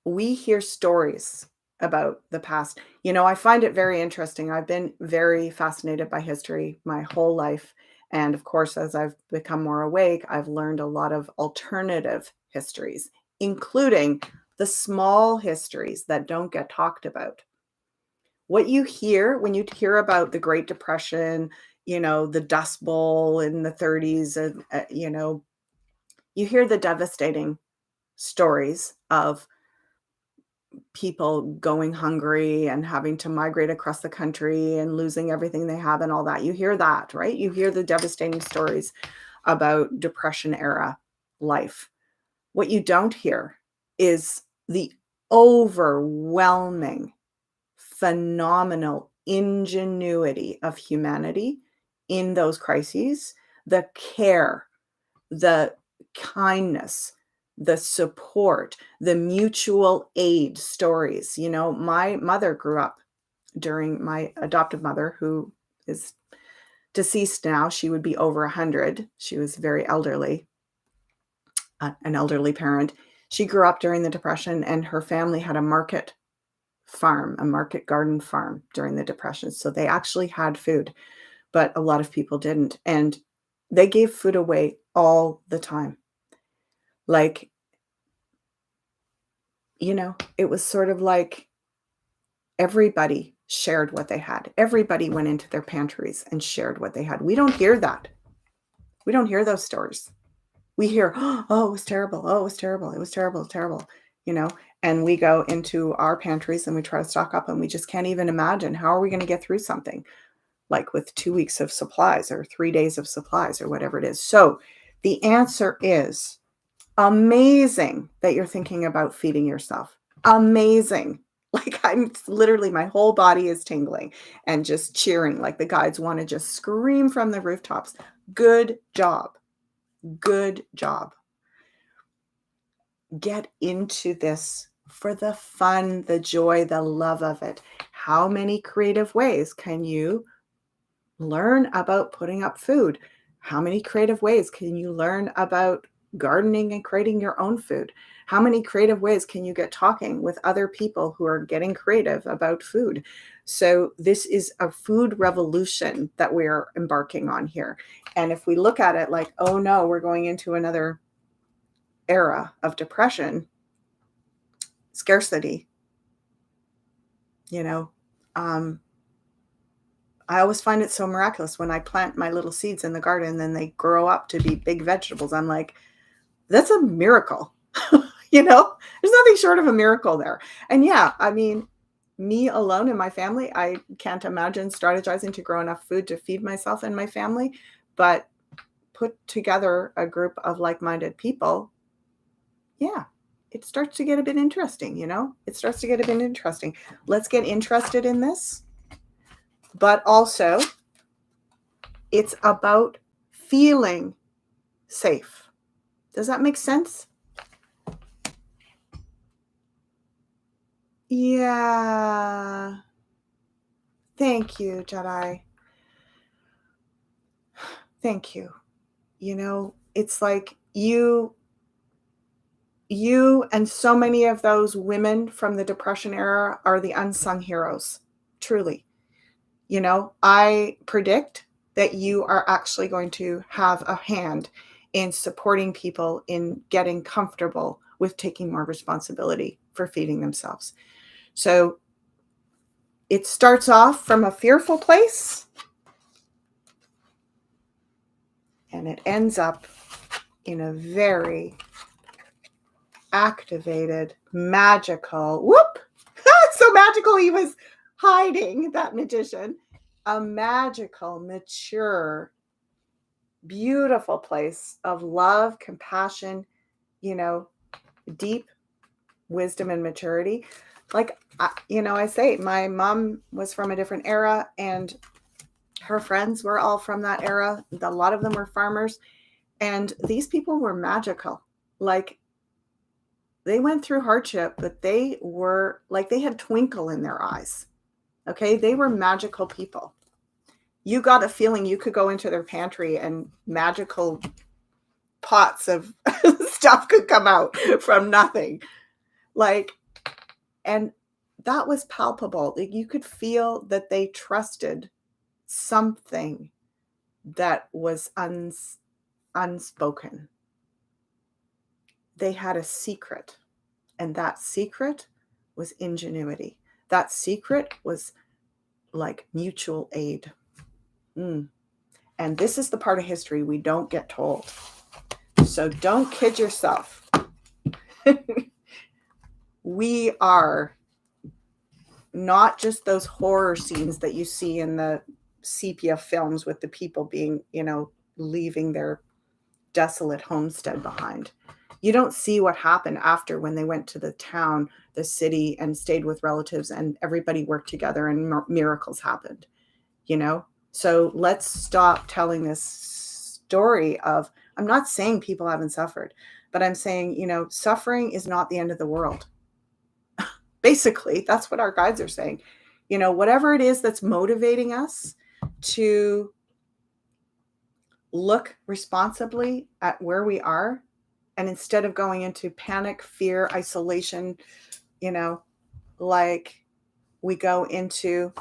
We hear stories about the past. I find it very interesting. I've been very fascinated by history my whole life. And of course, as I've become more awake, I've learned a lot of alternative histories, including the small histories that don't get talked about. What you hear when you hear about the Great Depression, the Dust Bowl in the 30s, and, you hear the devastating stories of people going hungry and having to migrate across the country and losing everything they have and all that. You hear that, right? You hear the devastating stories about Depression era life. What you don't hear is the overwhelming, phenomenal ingenuity of humanity in those crises, the care, the kindness, the support, the mutual aid stories. My mother grew up during my adoptive mother, who is deceased now. She would be over 100. She was very elderly, an elderly parent. She grew up during the Depression, and her family had a market garden farm during the Depression. So they actually had food, but a lot of people didn't. And they gave food away all the time. Like, it was sort of like everybody shared what they had. Everybody went into their pantries and shared what they had. We don't hear that. We don't hear those stories. We hear, oh, it was terrible. Oh, it was terrible. It was terrible, terrible, and we go into our pantries and we try to stock up, and we just can't even imagine how are we going to get through something like with 2 weeks of supplies or 3 days of supplies or whatever it is. So the answer is amazing that you're thinking about feeding yourself. Amazing. Like, I'm literally, my whole body is tingling and just cheering. Like the guides want to just scream from the rooftops. Good job. Good job. Get into this for the fun, the joy, the love of it. How many creative ways can you learn about putting up food? How many creative ways can you learn about gardening and creating your own food? How many creative ways can you get talking with other people who are getting creative about food? So this is a food revolution that we're embarking on here. And if we look at it like, oh no, we're going into another era of depression, scarcity, I always find it so miraculous when I plant my little seeds in the garden and then they grow up to be big vegetables. I'm like, that's a miracle. There's nothing short of a miracle there. And yeah, I mean, me alone and my family, I can't imagine strategizing to grow enough food to feed myself and my family, but put together a group of like-minded people, yeah, it starts to get a bit interesting, It starts to get a bit interesting. Let's get interested in this. But also, it's about feeling safe. Does that make sense? Yeah. Thank you, Jedi. Thank you. It's like you and so many of those women from the Depression era are the unsung heroes. Truly. I predict that you are actually going to have a hand in supporting people in getting comfortable with taking more responsibility for feeding themselves. So it starts off from a fearful place and it ends up in a very activated, magical, so magical he was hiding, that magician, a magical, mature, beautiful place of love, compassion, deep wisdom and maturity. Like, I say, my mom was from a different era, and her friends were all from that era. A lot of them were farmers. And these people were magical. Like, they went through hardship, but they were like, they had twinkle in their eyes. Okay. They were magical people. You got a feeling you could go into their pantry and magical pots of stuff could come out from nothing. Like, and that was palpable. Like, you could feel that they trusted something that was unspoken. They had a secret, and that secret was ingenuity. That secret was like mutual aid. And this is the part of history we don't get told. So don't kid yourself. We are not just those horror scenes that you see in the sepia films with the people being, leaving their desolate homestead behind. You don't see what happened after, when they went to the town, the city, and stayed with relatives, and everybody worked together and miracles happened, So let's stop telling this story of, I'm not saying people haven't suffered, but I'm saying, suffering is not the end of the world. Basically, that's what our guides are saying. Whatever it is that's motivating us to look responsibly at where we are, and instead of going into panic, fear, isolation, like, we go into,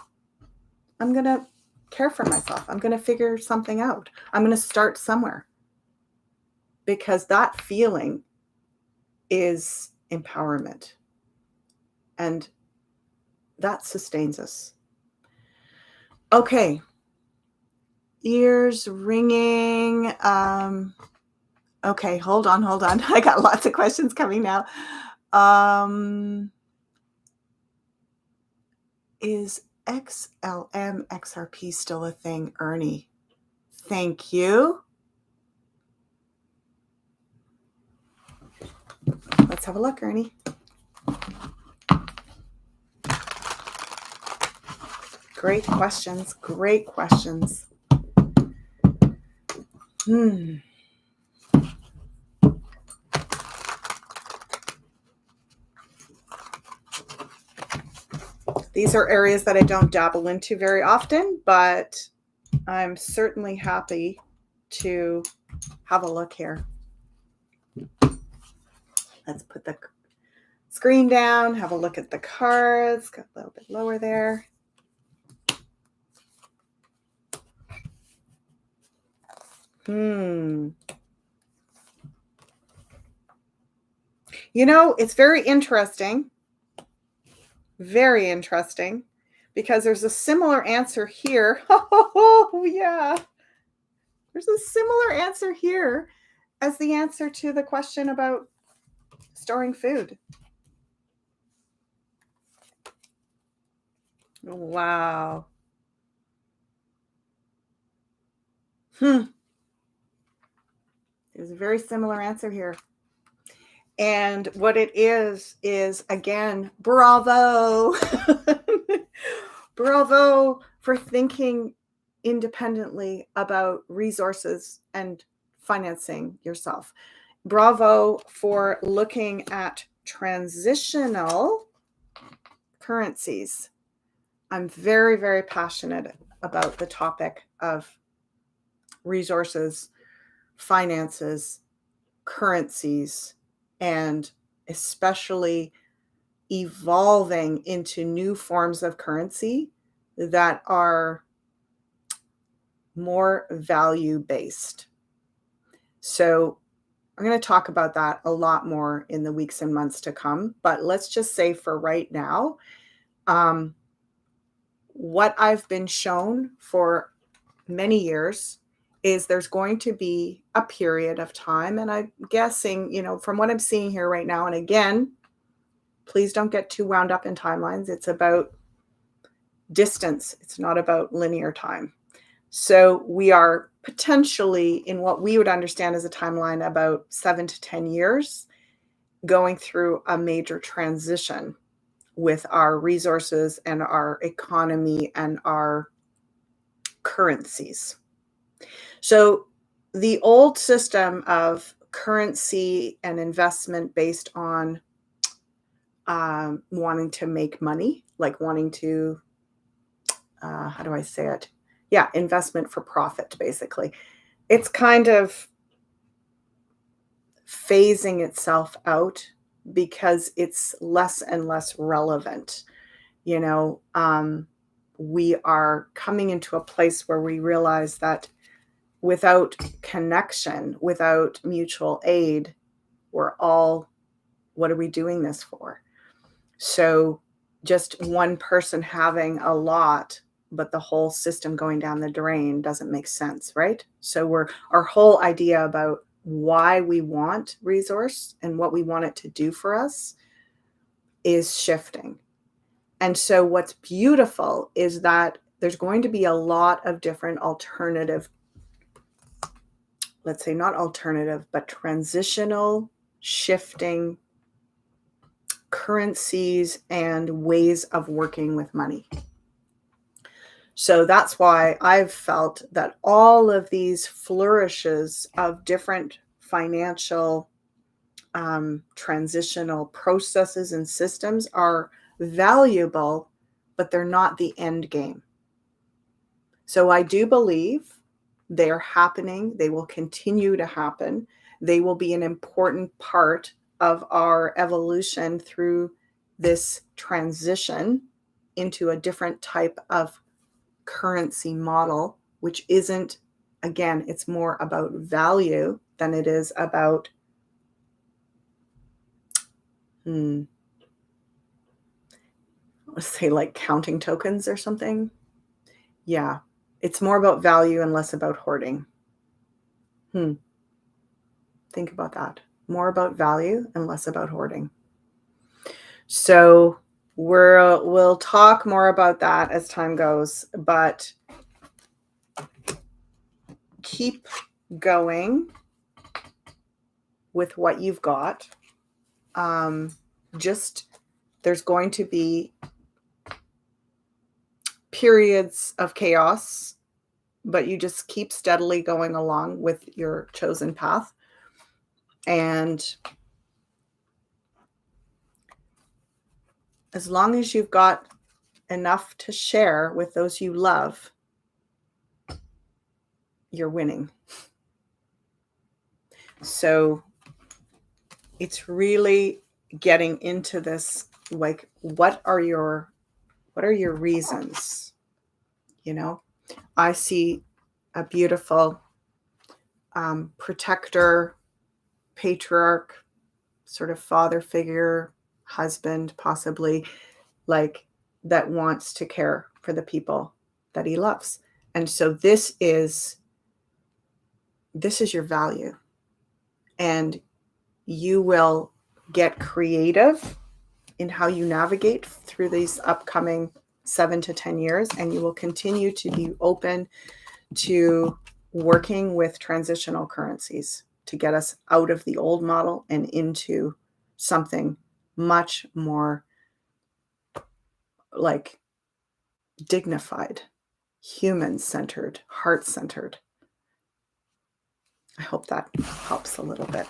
I'm going to care for myself. I'm going to figure something out. I'm going to start somewhere, because that feeling is empowerment, and that sustains us. Okay. Ears ringing. Okay, hold on. I got lots of questions coming now. Is XLM XRP still a thing, Ernie? Thank you. Let's have a look, Ernie. Great questions. These are areas that I don't dabble into very often, but I'm certainly happy to have a look here. Let's put the screen down, have a look at the cards. Got a little bit lower there. It's very interesting. Very interesting, because there's a similar answer here. Oh, yeah. There's a similar answer here as the answer to the question about storing food. Wow. There's a very similar answer here. And what it is again, bravo. Bravo for thinking independently about resources and financing yourself. Bravo for looking at transitional currencies. I'm very, very passionate about the topic of resources, finances, currencies, and especially evolving into new forms of currency that are more value-based. So I'm going to talk about that a lot more in the weeks and months to come. But let's just say for right now, what I've been shown for many years is there's going to be a period of time. And I'm guessing, from what I'm seeing here right now, and again, please don't get too wound up in timelines. It's about distance. It's not about linear time. So we are potentially in what we would understand as a timeline about 7 to 10 years going through a major transition with our resources and our economy and our currencies. So the old system of currency and investment based on wanting to make money, like wanting to, how do I say it? Yeah, investment for profit, basically. It's kind of phasing itself out because it's less and less relevant. You know, we are coming into a place where we realize that without connection, without mutual aid, we're all, what are we doing this for? So just one person having a lot, but the whole system going down the drain doesn't make sense, right? So our whole idea about why we want resource and what we want it to do for us is shifting. And so what's beautiful is that there's going to be a lot of different alternative, let's say not alternative, but transitional shifting currencies and ways of working with money. So that's why I've felt that all of these flourishes of different financial transitional processes and systems are valuable, but they're not the end game. So I do believe they are happening. They will continue to happen. They will be an important part of our evolution through this transition into a different type of currency model, which isn't, again, it's more about value than it is about let's say like counting tokens or something. Yeah, it's more about value and less about hoarding. Think about that. More about value and less about hoarding. So we'll talk more about that as time goes, but keep going with what you've got. Just there's going to be periods of chaos, but you just keep steadily going along with your chosen path. And as long as you've got enough to share with those you love, you're winning. So it's really getting into this, like, what are your reasons? You know, I see a beautiful protector, patriarch, sort of father figure, husband, possibly, like, that wants to care for the people that he loves. And so this is your value. And you will get creative in how you navigate through these upcoming 7 to 10 years, and you will continue to be open to working with transitional currencies to get us out of the old model and into something much more like dignified, human-centered, heart-centered. I hope that helps a little bit.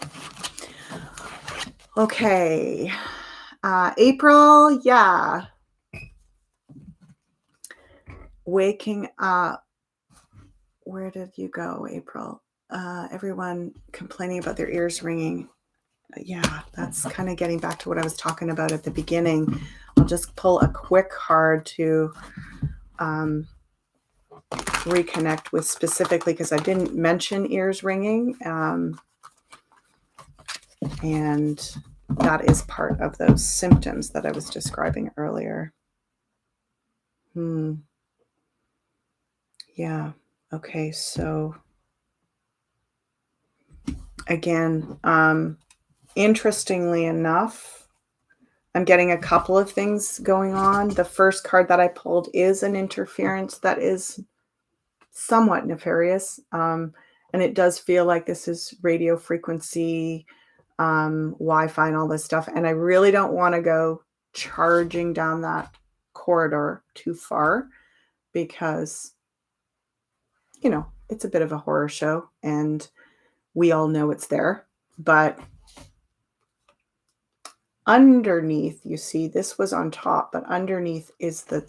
Okay. April, yeah. Waking up. Where did you go, April? Everyone complaining about their ears ringing. Yeah, that's kind of getting back to what I was talking about at the beginning. I'll just pull a quick card to reconnect with specifically, because I didn't mention ears ringing. And that is part of those symptoms that I was describing earlier. Yeah. Okay. So again, interestingly enough, I'm getting a couple of things going on. The first card that I pulled is an interference that is somewhat nefarious. And it does feel like this is radio frequency, Wi-Fi and all this stuff. And I really don't want to go charging down that corridor too far, because it's a bit of a horror show, and we all know it's there. But underneath, you see, this was on top, but underneath is the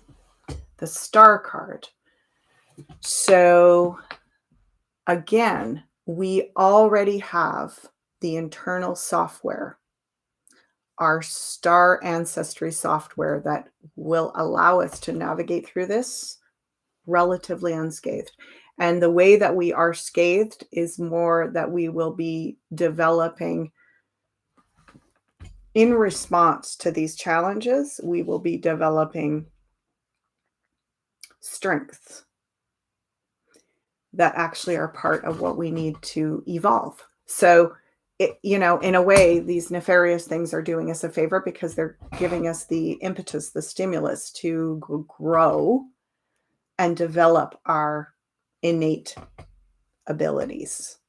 star card. So again, we already have the internal software, our star ancestry software that will allow us to navigate through this relatively unscathed. And the way that we are scathed is more that we will be developing in response to these challenges, we will be developing strengths that actually are part of what we need to evolve. So, in a way, these nefarious things are doing us a favor because they're giving us the impetus, the stimulus to grow and develop our innate abilities.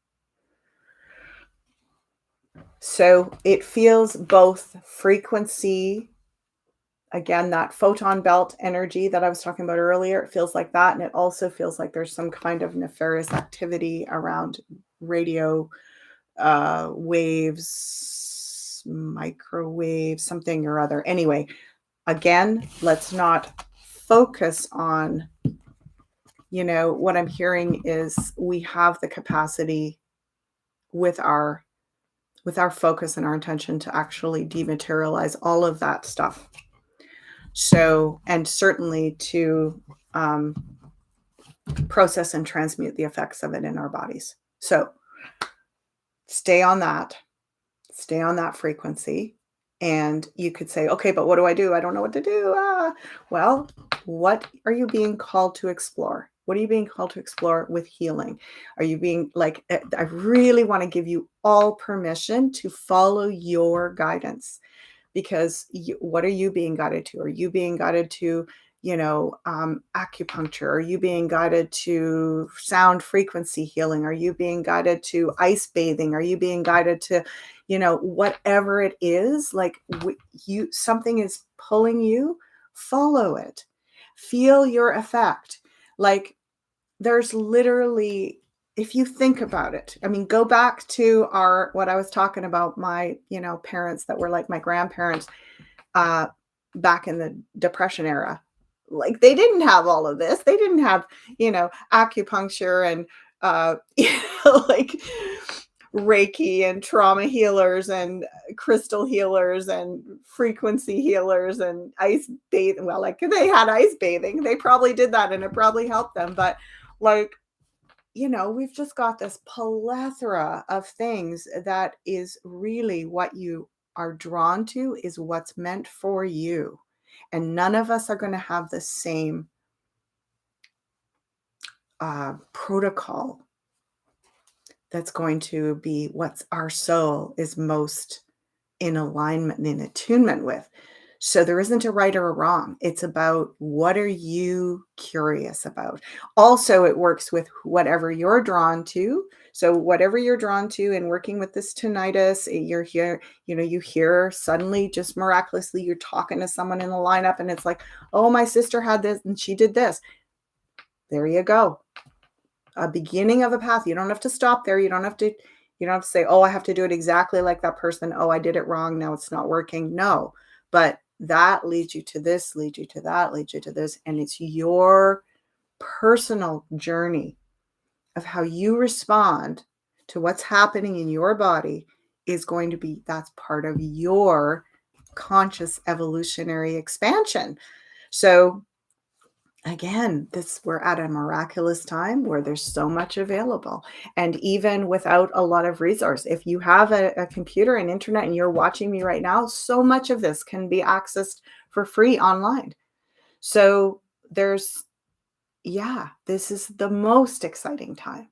So it feels both frequency, again, that photon belt energy that I was talking about earlier, it feels like that. And it also feels like there's some kind of nefarious activity around radio waves, microwaves, something or other. Anyway, again, let's not focus on, what I'm hearing is we have the capacity with our focus and our intention to actually dematerialize all of that stuff. So, and certainly to process and transmute the effects of it in our bodies. So stay on that frequency. And you could say, okay, but what do? I don't know what to do. Well, what are you being called to explore? What are you being called to explore with healing? Are you being I really want to give you all permission to follow your guidance, because what are you being guided to? Are you being guided to, acupuncture? Are you being guided to sound frequency healing? Are you being guided to ice bathing? Are you being guided to, whatever it is, something is pulling you, follow it, feel your effect. There's literally, if you think about it, I mean, go back to what I was talking about, my, parents that were like my grandparents, back in the Depression era. They didn't have all of this. They didn't have, acupuncture and, like Reiki and trauma healers and crystal healers and frequency healers and ice bathing. Well, they had ice bathing. They probably did that and it probably helped them. But we've just got this plethora of things that is really what you are drawn to, is what's meant for you. And none of us are going to have the same protocol that's going to be what our soul is most in alignment and in attunement with. So there isn't a right or a wrong. It's about, what are you curious about? Also, it works with whatever you're drawn to. So whatever you're drawn to in working with this tinnitus, you're here, you hear suddenly, just miraculously, you're talking to someone in the lineup and it's like, oh, my sister had this and she did this. There you go. A beginning of a path. You don't have to stop there. You don't have to say, oh, I have to do it exactly like that person. Oh, I did it wrong. Now it's not working. No, but that leads you to this, leads you to that, leads you to this. And it's your personal journey of how you respond to what's happening in your body is going to be, that's part of your conscious evolutionary expansion. So again, we're at a miraculous time where there's so much available. And even without a lot of resource, if you have a computer and internet and you're watching me right now, so much of this can be accessed for free online. So this is the most exciting time.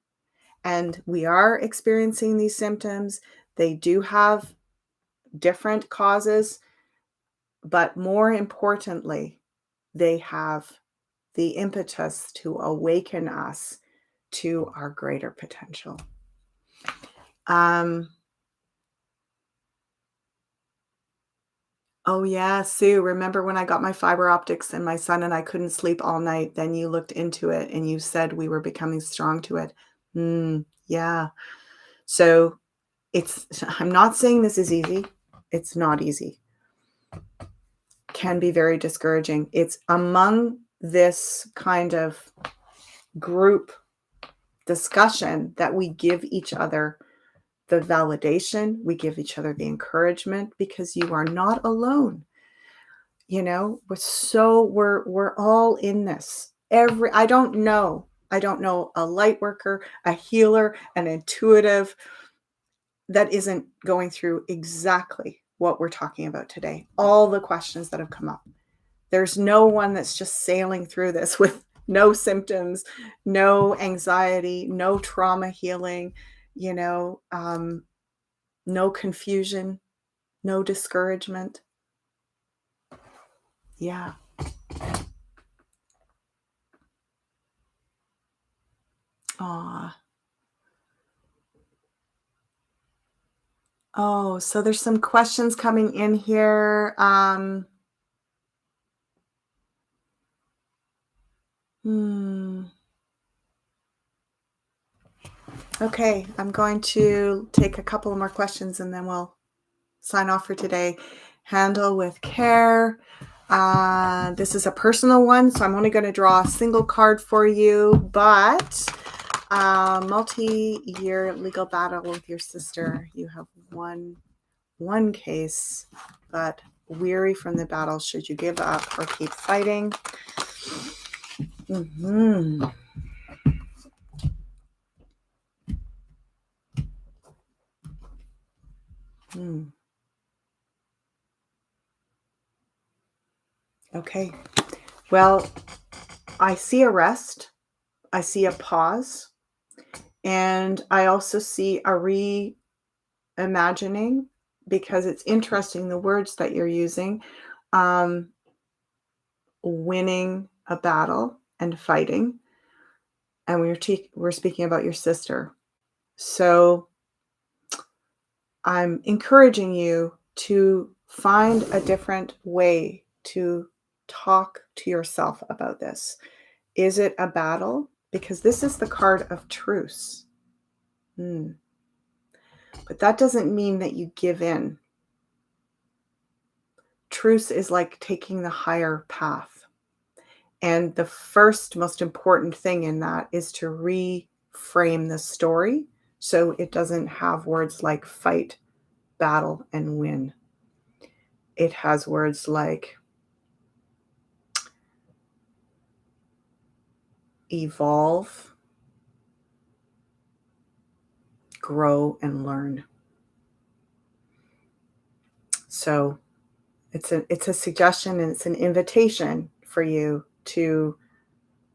And we are experiencing these symptoms. They do have different causes, but more importantly, they have the impetus to awaken us to our greater potential. Oh, yeah, Sue, remember when I got my fiber optics and my son and I couldn't sleep all night? Then you looked into it and you said we were becoming strong to it. Yeah. So I'm not saying this is easy. It's not easy. Can be very discouraging. It's among this kind of group discussion that we give each other the validation, we give each other the encouragement because you are not alone. You know, we're all in this. I don't know a light worker, a healer, an intuitive that isn't going through exactly what we're talking about today. All the questions that have come up. There's no one that's just sailing through this with no symptoms, no anxiety, no trauma healing, no confusion, no discouragement. Yeah. Aw. Oh, so there's some questions coming in here. Hmm. Okay, I'm going to take a couple more questions and then we'll sign off for today. Handle with care. This is a personal one, so I'm only going to draw a single card for you, but multi-year legal battle with your sister. You have one case, but weary from the battle. Should you give up or keep fighting? Mm-hmm. Okay. Well, I see a rest. I see a pause. And I also see a reimagining because it's interesting the words that you're using. Winning a battle and fighting. And we're speaking about your sister. So I'm encouraging you to find a different way to talk to yourself about this. Is it a battle? Because this is the card of truce. But that doesn't mean that you give in. Truce is like taking the higher path. And the first most important thing in that is to reframe the story so it doesn't have words like fight, battle, and win. It has words like evolve, grow, and learn. So it's a suggestion and it's an invitation for you to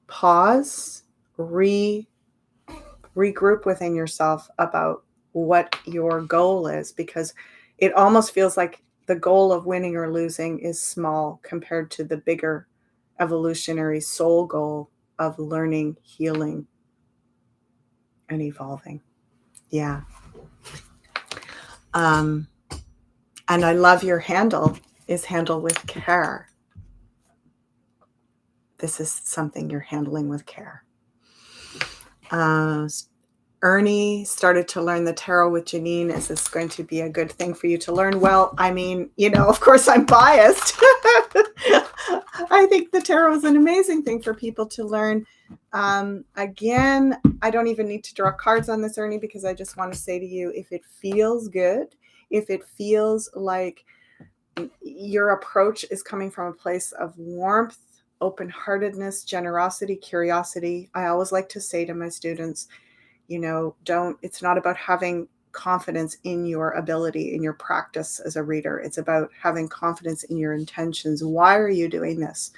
pause, regroup within yourself about what your goal is, because it almost feels like the goal of winning or losing is small compared to the bigger evolutionary soul goal of learning, healing, and evolving. Yeah. And I love your handle is handle with care. This is something you're handling with care. Ernie started to learn the tarot with Janine. Is this going to be a good thing for you to learn? Well, I mean, of course I'm biased. I think the tarot is an amazing thing for people to learn. Again, I don't even need to draw cards on this, Ernie, because I just want to say to you, if it feels good, if it feels like your approach is coming from a place of warmth, open-heartedness, generosity, curiosity, I always like to say to my students, it's not about having confidence in your ability, in your practice as a reader. It's about having confidence in your intentions. Why are you doing this?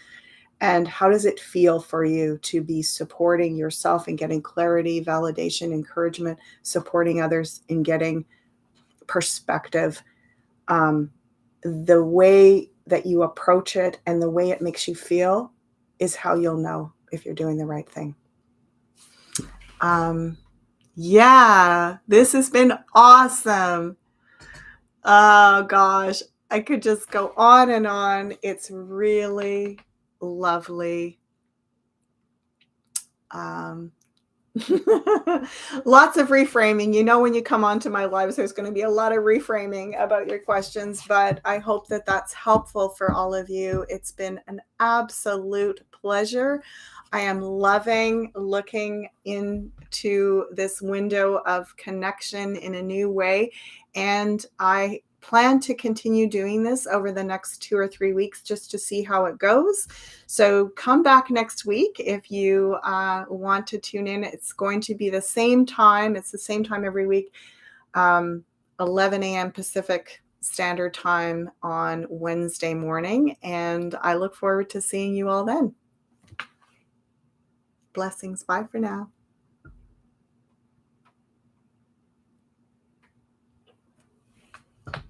And how does it feel for you to be supporting yourself and getting clarity, validation, encouragement, supporting others in getting perspective? The way that you approach it and the way it makes you feel is how you'll know if you're doing the right thing. Yeah, this has been awesome. Oh gosh. I could just go on and on. It's really lovely. Um, Lots of reframing. You know, when you come onto my lives, there's going to be a lot of reframing about your questions, but I hope that that's helpful for all of you. It's been an absolute pleasure. I am loving looking into this window of connection in a new way. And I plan to continue doing this over the next 2 or 3 weeks just to see how it goes. So come back next week if you want to tune in. It's going to be the same time. It's the same time every week, um, 11 a.m. Pacific Standard Time on Wednesday morning. And I look forward to seeing you all then. Blessings. Bye for now.